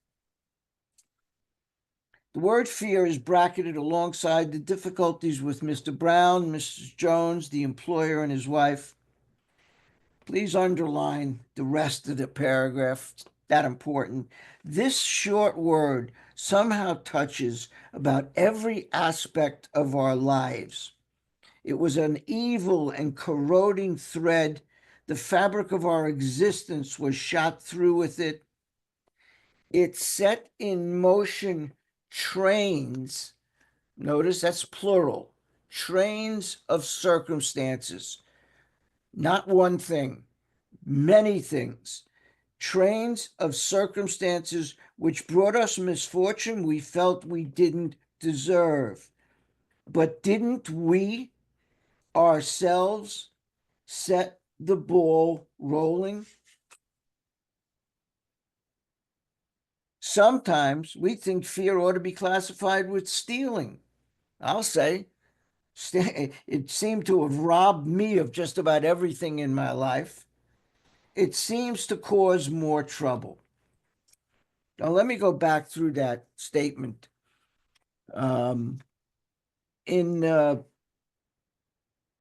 The word fear is bracketed alongside the difficulties with Mr. Brown, Mrs. Jones, the employer, and his wife. Please underline the rest of the paragraph, that important. This short word somehow touches about every aspect of our lives. It was an evil and corroding thread. The fabric of our existence was shot through with it. It set in motion trains. Notice that's plural. Trains of circumstances. Not one thing, many things. Trains of circumstances which brought us misfortune we felt we didn't deserve. But didn't we ourselves set the ball rolling? Sometimes we think fear ought to be classified with stealing. I'll say it seemed to have robbed me of just about everything in my life. It seems to cause more trouble. Now, let me go back through that statement. In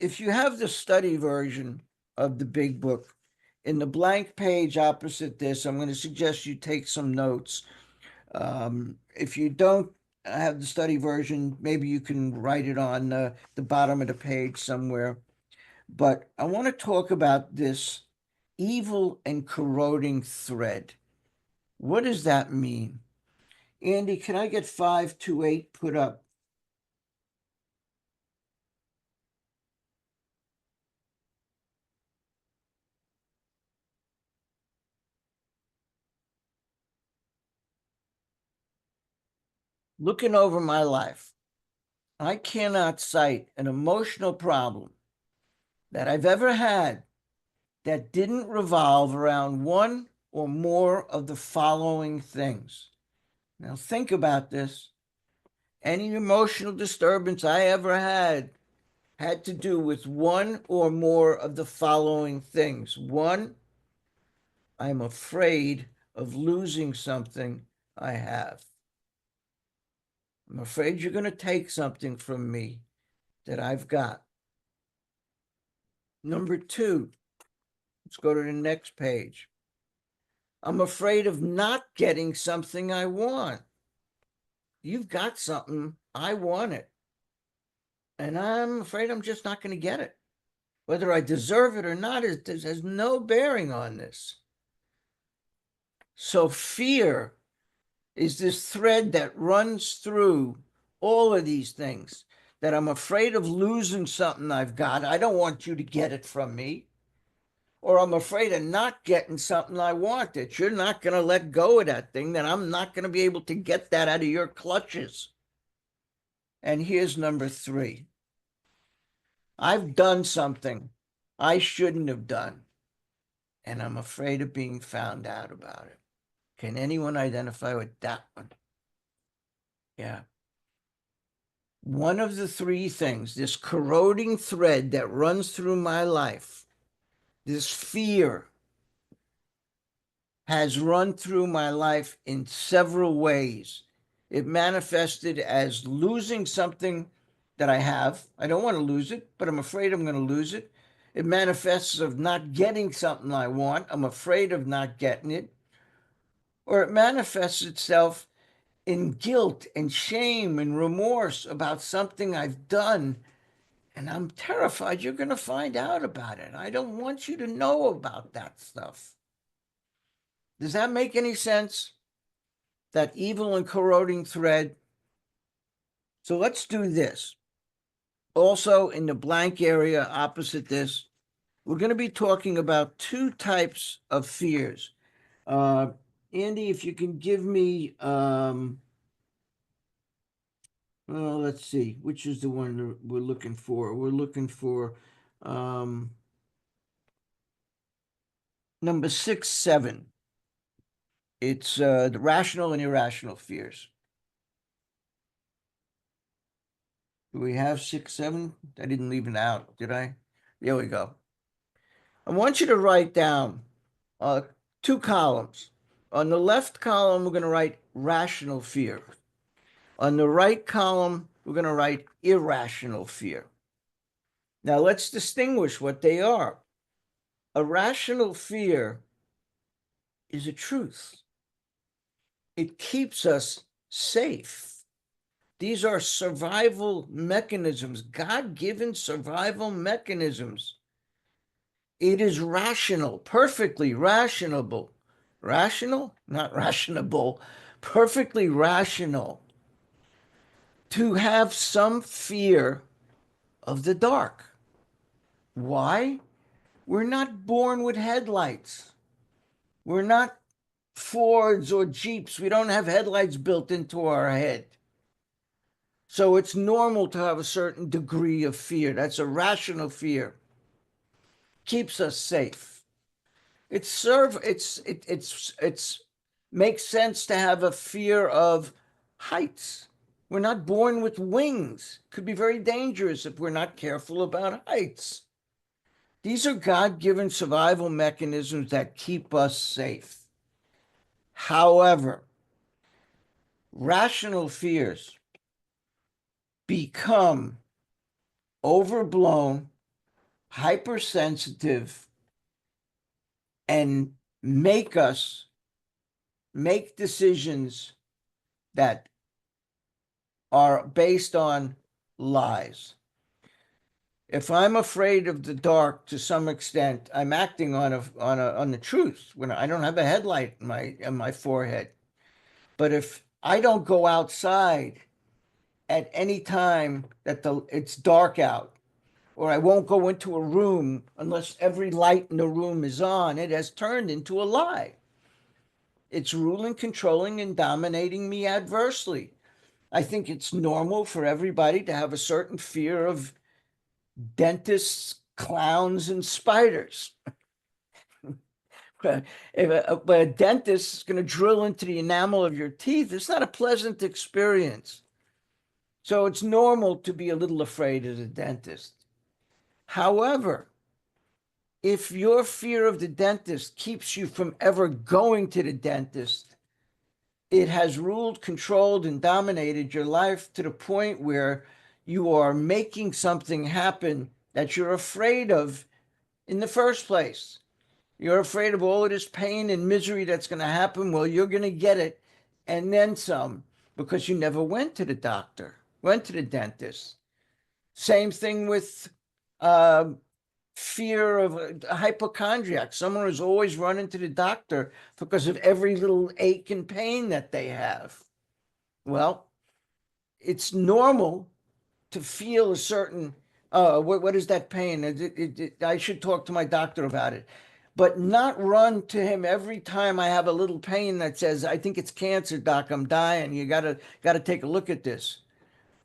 If you have the study version of the big book, in the blank page opposite this, I'm going to suggest you take some notes. If you don't have the study version, maybe you can write it on the bottom of the page somewhere. But I want to talk about this evil and corroding thread. What does that mean? Andy, can I get 528 put up? Looking over my life, I cannot cite an emotional problem that I've ever had that didn't revolve around one or more of the following things. Now, think about this. Any emotional disturbance I ever had to do with one or more of the following things. One, I'm afraid of losing something I have. I'm afraid you're going to take something from me that I've got. Number two, let's go to the next page. I'm afraid of not getting something I want. You've got something, I want it. And I'm afraid I'm just not going to get it. Whether I deserve it or not has no bearing on this. So fear is this thread that runs through all of these things, that I'm afraid of losing something I've got. I don't want you to get it from me. Or I'm afraid of not getting something I want, that you're not going to let go of that thing, that I'm not going to be able to get that out of your clutches. And here's number three. I've done something I shouldn't have done, and I'm afraid of being found out about it. Can anyone identify with that one? Yeah. One of the three things, this corroding thread that runs through my life, this fear, has run through my life in several ways. It manifested as losing something that I have. I don't want to lose it, but I'm afraid I'm going to lose it. It manifests of not getting something I want. I'm afraid of not getting it. Or it manifests itself in guilt and shame and remorse about something I've done. And I'm terrified you're going to find out about it. I don't want you to know about that stuff. Does that make any sense? That evil and corroding thread. So let's do this. Also, in the blank area opposite this, we're going to be talking about two types of fears. Andy, if you can give me, well, let's see, which is the one that we're looking for? We're looking for number 6, 7. It's the rational and irrational fears. Do we have 6, 7? I didn't leave it out, did I? There we go. I want you to write down two columns. On the left column, we're going to write rational fear. On the right column, we're going to write irrational fear. Now, let's distinguish what they are. A rational fear is a truth. It keeps us safe. These are survival mechanisms, God-given survival mechanisms. It is rational, perfectly rational. Rational? Not rationable. Perfectly rational to have some fear of the dark. Why? We're not born with headlights. We're not Fords or Jeeps. We don't have headlights built into our head. So it's normal to have a certain degree of fear. That's a rational fear. Keeps us safe. It's makes sense to have a fear of heights. We're not born with wings. Could be very dangerous if we're not careful about heights. These are God-given survival mechanisms that keep us safe. However, rational fears become overblown, hypersensitive, and make us make decisions that are based on lies. If I'm afraid of the dark to some extent, I'm acting on the truth when I don't have a headlight in my forehead. But if I don't go outside at any time that it's dark out, or I won't go into a room unless every light in the room is on. It has turned into a lie. It's ruling, controlling, and dominating me adversely. I think it's normal for everybody to have a certain fear of dentists, clowns, and spiders. If a dentist is going to drill into the enamel of your teeth, it's not a pleasant experience. So it's normal to be a little afraid of the dentist. However, if your fear of the dentist keeps you from ever going to the dentist, it has ruled, controlled, and dominated your life to the point where you are making something happen that you're afraid of in the first place. You're afraid of all of this pain and misery that's going to happen. Well, you're going to get it and then some because you never went to the doctor, went to the dentist. Same thing with uh, fear of a hypochondriac, someone who's always running to the doctor because of every little ache and pain that they have. Well, it's normal to feel a certain, what is that pain? I should talk to my doctor about it, but not run to him every time I have a little pain that says, I think it's cancer, doc, I'm dying. You gotta take a look at this.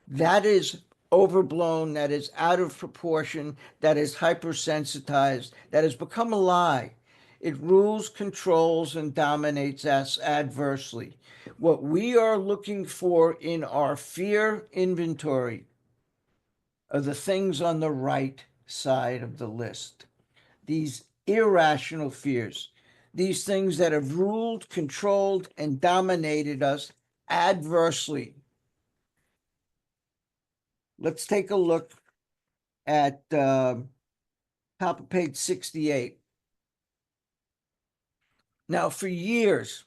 That is overblown, that is out of proportion, that is hypersensitized, that has become a lie. It rules, controls, and dominates us adversely. What we are looking for in our fear inventory are the things on the right side of the list. These irrational fears, these things that have ruled, controlled, and dominated us adversely. Let's take a look at top of page 68. Now, for years,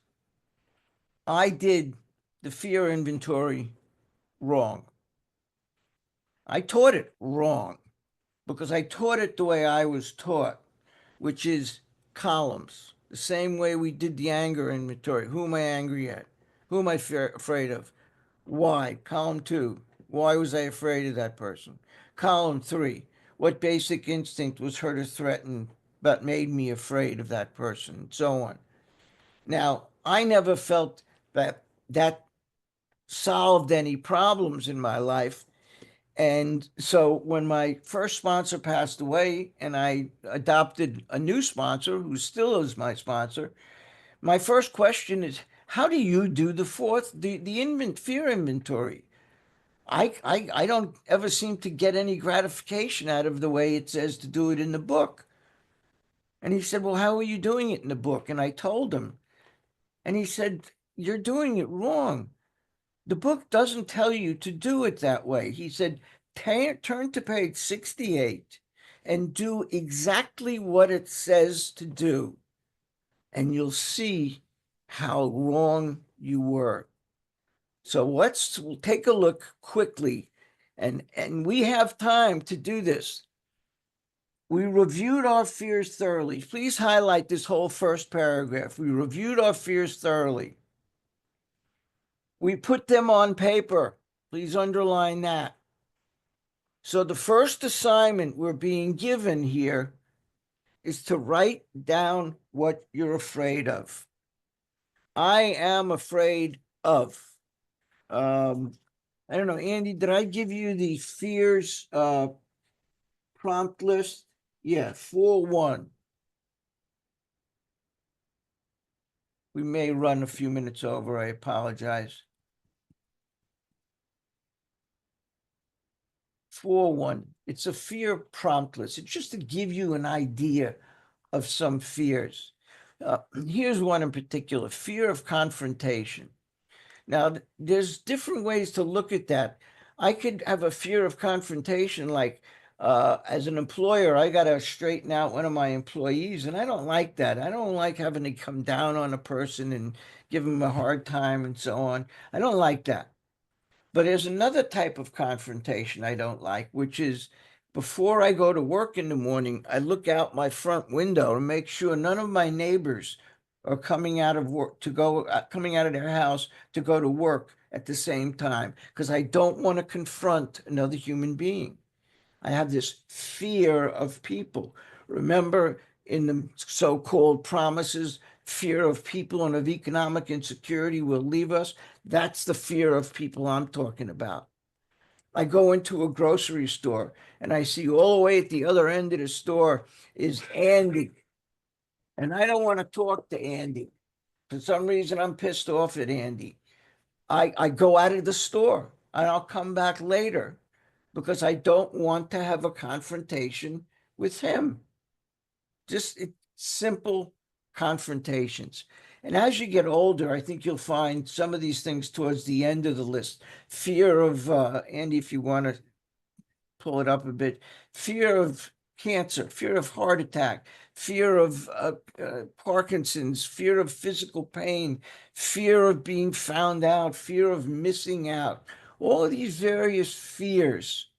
I did the fear inventory wrong. I taught it wrong because I taught it the way I was taught, which is columns, the same way we did the anger inventory. Who am I angry at? Who am I afraid of? Why? Column 2. Why was I afraid of that person? Column 3. What basic instinct was hurt or threatened but made me afraid of that person? And so on. Now, I never felt that solved any problems in my life. And so when my first sponsor passed away and I adopted a new sponsor who still is my sponsor, my first question is, how do you do the fear inventory? I don't ever seem to get any gratification out of the way it says to do it in the book. And he said, well, how are you doing it in the book? And I told him, and he said, you're doing it wrong. The book doesn't tell you to do it that way. He said, turn to page 68 and do exactly what it says to do, and you'll see how wrong you were. So we'll take a look quickly, and we have time to do this. We reviewed our fears thoroughly. Please highlight this whole first paragraph. We reviewed our fears thoroughly. We put them on paper. Please underline that. So the first assignment we're being given here is to write down what you're afraid of. I am afraid of. I don't know, Andy, did I give you the fears prompt list? Yeah, 4-1. We may run a few minutes over. I apologize. 4-1. It's a fear prompt list. It's just to give you an idea of some fears. Here's one in particular, fear of confrontation. Now, there's different ways to look at that. I could have a fear of confrontation, like as an employer, I got to straighten out one of my employees, and I don't like that. I don't like having to come down on a person and give them a hard time and so on. I don't like that. But there's another type of confrontation I don't like, which is before I go to work in the morning, I look out my front window to make sure none of my neighbors are coming out of work to go, coming out of their house to go to work at the same time because I don't want to confront another human being. I have this fear of people. Remember in the so-called promises, fear of people and of economic insecurity will leave us. That's the fear of people I'm talking about. I go into a grocery store and I see all the way at the other end of the store is Andy. And I don't want to talk to Andy. For some reason, I'm pissed off at Andy. I go out of the store and I'll come back later because I don't want to have a confrontation with him. Just simple confrontations. And as you get older, I think you'll find some of these things towards the end of the list. Fear of, Andy, if you want to pull it up a bit, fear of cancer, fear of heart attack, fear of Parkinson's, fear of physical pain, fear of being found out, fear of missing out, all of these various fears.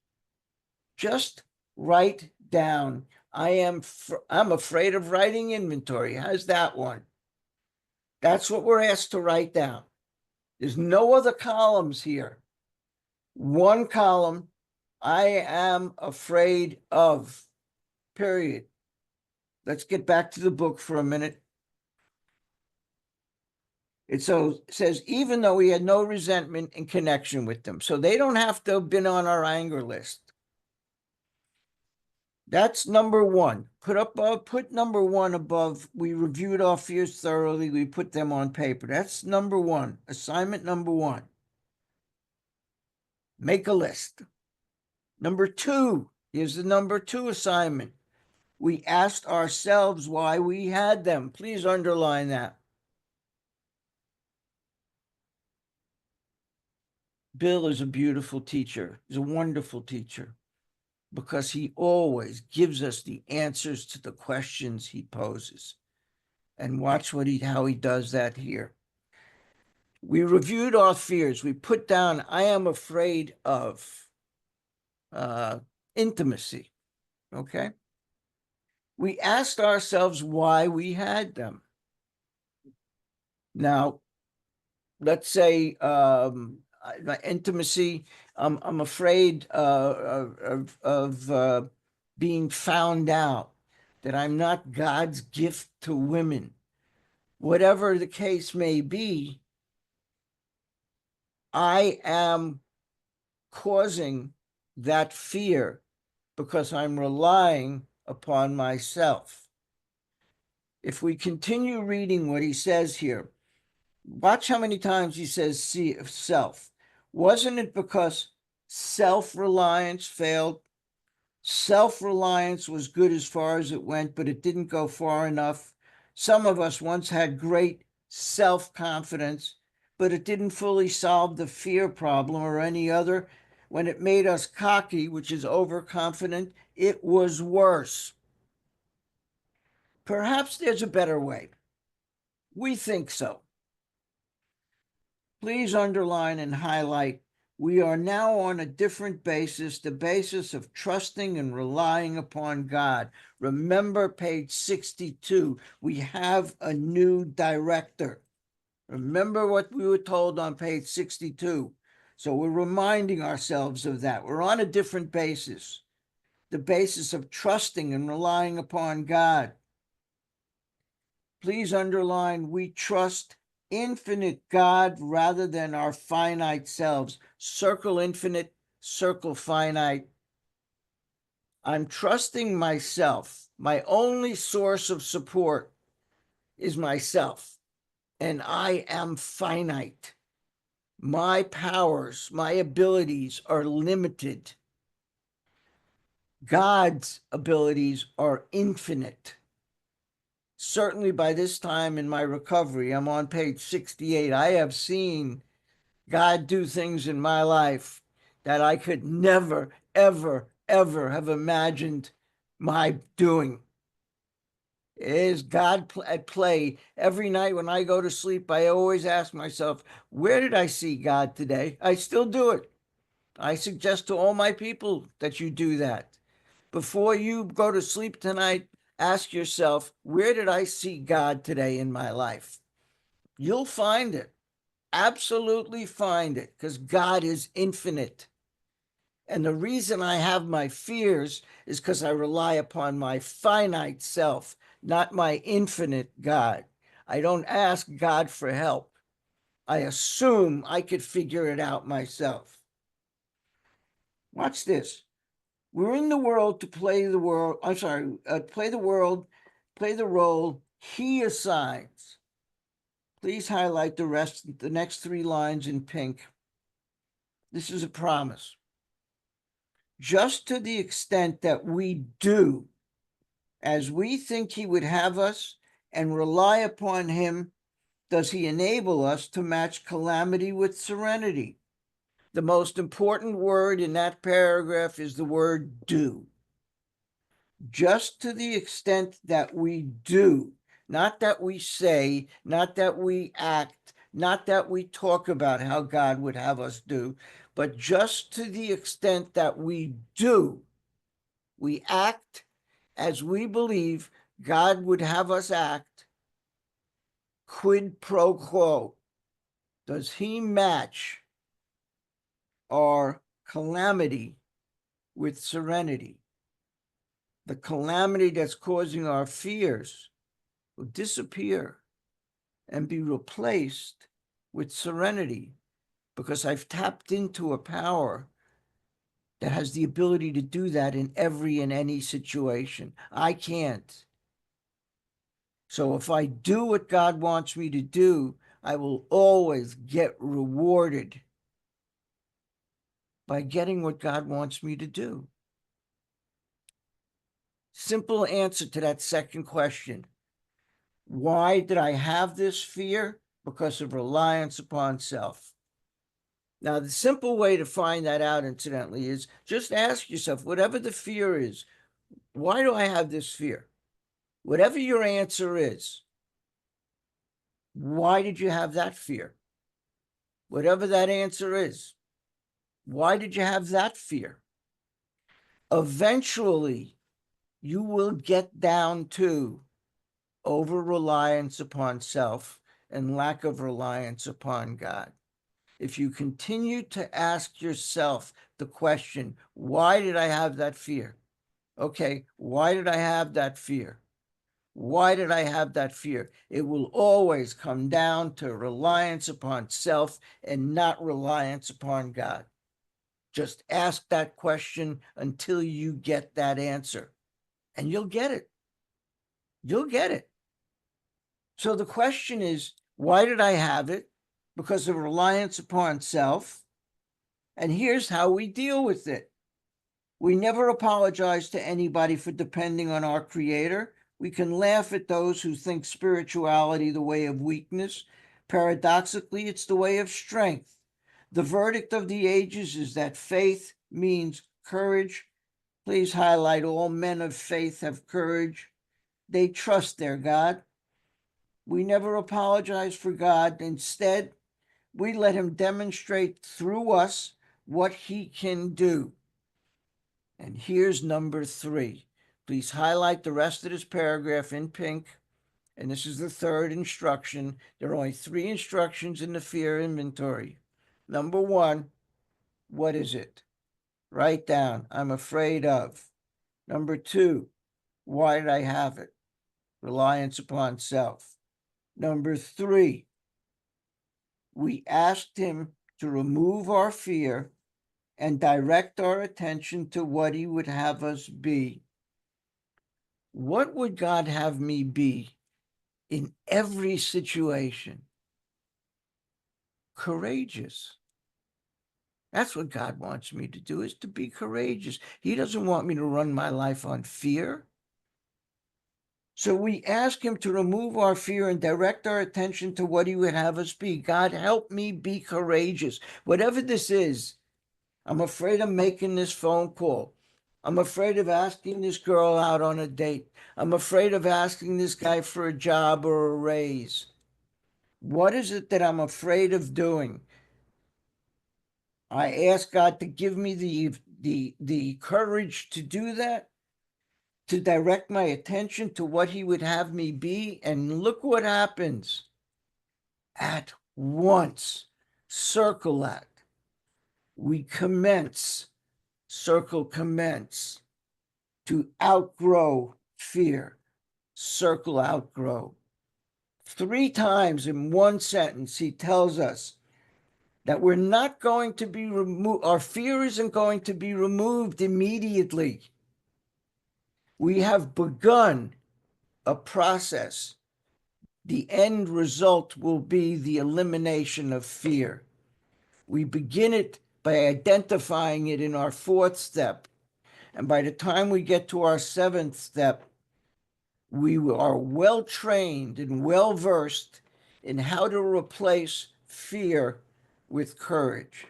Just write down. I'm afraid of writing inventory. How's that one? That's what we're asked to write down. There's no other columns here. One column, I am afraid of, period. Let's get back to the book for a minute. It says, even though we had no resentment in connection with them. So they don't have to have been on our anger list. That's number one. Put number one above. We reviewed our fears thoroughly. We put them on paper. That's number one. Assignment number one. Make a list. Number two, here's the number two assignment. We asked ourselves why we had them. Please underline that. Bill is a beautiful teacher. He's a wonderful teacher because he always gives us the answers to the questions he poses. And watch how he does that here. We reviewed our fears. We put down, I am afraid of intimacy. Okay. We asked ourselves why we had them. Now, let's say intimacy. I'm afraid of being found out, that I'm not God's gift to women. Whatever the case may be, I am causing that fear because I'm relying upon myself. If we continue reading what he says here, watch how many times he says self. Wasn't it because self-reliance failed? Self-reliance was good as far as it went, but it didn't go far enough. Some of us once had great self-confidence, but it didn't fully solve the fear problem or any other. When it made us cocky, which is overconfident, it was worse. Perhaps there's a better way. We think so. Please underline and highlight, we are now on a different basis, the basis of trusting and relying upon God. Remember page 62, we have a new director. Remember what we were told on page 62. So we're reminding ourselves of that. We're on a different basis, the basis of trusting and relying upon God. Please underline, we trust infinite God rather than our finite selves. Circle infinite, circle finite. I'm trusting myself. My only source of support is myself, and I am finite. My powers, my abilities are limited. God's abilities are infinite. Certainly by this time in my recovery, I'm on page 68. I have seen God do things in my life that I could never, ever, ever have imagined my doing. Is God at play every night when I go to sleep? I always ask myself, where did I see God today? I still do it. I suggest to all my people that you do that. Before you go to sleep tonight, Ask yourself, where did I see God today in my life? You'll find it. Absolutely find it, because God is infinite. And the reason I have my fears is because I rely upon my finite self, not my infinite God. I don't ask God for help. I assume I could figure it out myself. Watch this. We're in the world to play the world. I'm sorry, play the world, play the role he assigns. Please highlight the next three lines in pink. This is a promise. Just to the extent that we do as we think he would have us and rely upon him, does he enable us to match calamity with serenity. The most important word in that paragraph is the word do. Just to the extent that we do, not that we say, not that we act, not that we talk about how God would have us do, but just to the extent that we do, we act as we believe God would have us act, quid pro quo. Does he match our calamity with serenity? The calamity that's causing our fears will disappear and be replaced with serenity, because I've tapped into a power that has the ability to do that in every and any situation. I can't. So if I do what God wants me to do, I will always get rewarded by getting what God wants me to do. Simple answer to that second question. Why did I have this fear? Because of reliance upon self. Now, the simple way to find that out, incidentally, is just ask yourself, whatever the fear is, why do I have this fear? Whatever your answer is, why did you have that fear? Whatever that answer is, why did you have that fear? Eventually, you will get down to over reliance upon self and lack of reliance upon God. If you continue to ask yourself the question, why did I have that fear? Okay, why did I have that fear? Why did I have that fear? It will always come down to reliance upon self and not reliance upon God. Just ask that question until you get that answer, and you'll get it. You'll get it. So the question is, why did I have it? Because of reliance upon self. And here's how we deal with it. We never apologize to anybody for depending on our Creator. We can laugh at those who think spirituality the way of weakness. Paradoxically, it's the way of strength. The verdict of the ages is that faith means courage. Please highlight all men of faith have courage. They trust their God. We never apologize for God. Instead, we let him demonstrate through us what he can do. And here's number 3. Please highlight the rest of this paragraph in pink. And this is the third instruction. There are only 3 instructions in the fear inventory. Number 1, what is it? Write down, I'm afraid of. Number 2, why did I have it? Reliance upon self. Number 3, we asked him to remove our fear and direct our attention to what he would have us be. What would God have me be in every situation? Courageous. That's what God wants me to do, is to be courageous. He doesn't want me to run my life on fear. So we ask him to remove our fear and direct our attention to what he would have us be. God, help me be courageous. Whatever this is, I'm afraid of making this phone call. I'm afraid of asking this girl out on a date. I'm afraid of asking this guy for a job or a raise. What is it that I'm afraid of doing? I ask God to give me the courage to do that, to direct my attention to what he would have me be. And look what happens. At once, circle that. We commence, circle commence, to outgrow fear, circle outgrow. 3 times in one sentence, he tells us that we're not going to be removed, our fear isn't going to be removed immediately. We have begun a process. The end result will be the elimination of fear. We begin it by identifying it in our 4th step. And by the time we get to our 7th step, we are well trained and well versed in how to replace fear with courage,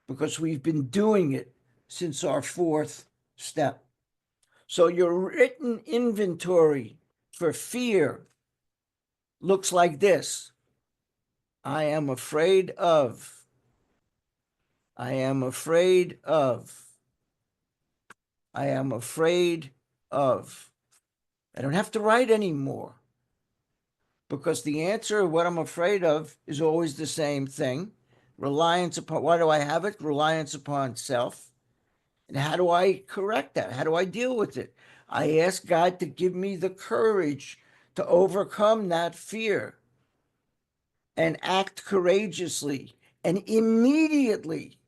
because we've been doing it since our 4th step. So your written inventory for fear looks like this. I am afraid of. I am afraid of. I am afraid of. I don't have to write anymore, because the answer of what I'm afraid of is always the same thing. Reliance upon, why do I have it? Reliance upon self. And how do I correct that? How do I deal with it? I ask God to give me the courage to overcome that fear and act courageously. And immediately,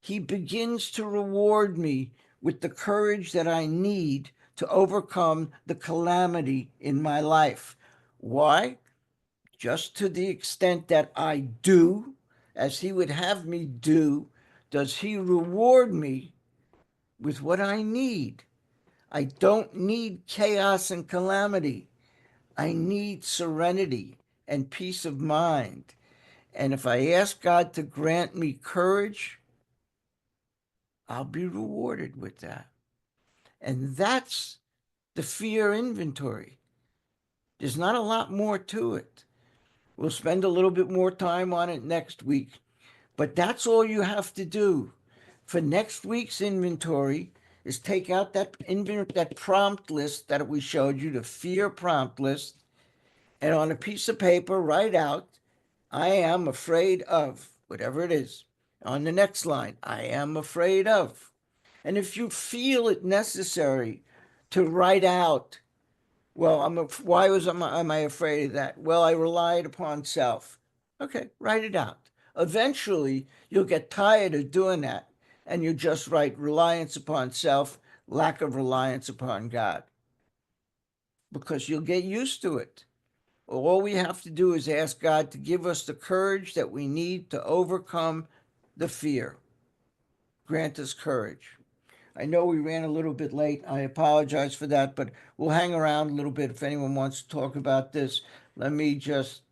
he begins to reward me with the courage that I need to overcome the calamity in my life. Why? Just to the extent that I do as he would have me do, does he reward me with what I need. I don't need chaos and calamity. I need serenity and peace of mind. And if I ask God to grant me courage, I'll be rewarded with that. And that's the fear inventory. There's not a lot more to it. We'll spend a little bit more time on it next week, but that's all you have to do for next week's inventory is take out that prompt list that we showed you, the fear prompt list, and on a piece of paper write out, I am afraid of whatever it is. On the next line, I am afraid of. And if you feel it necessary to write out, well, am I afraid of that? Well, I relied upon self. Okay, write it out. Eventually, you'll get tired of doing that, and you just write reliance upon self, lack of reliance upon God, because you'll get used to it. All we have to do is ask God to give us the courage that we need to overcome the fear. Grant us courage. I know we ran a little bit late. I apologize for that, but we'll hang around a little bit if anyone wants to talk about this. Let me just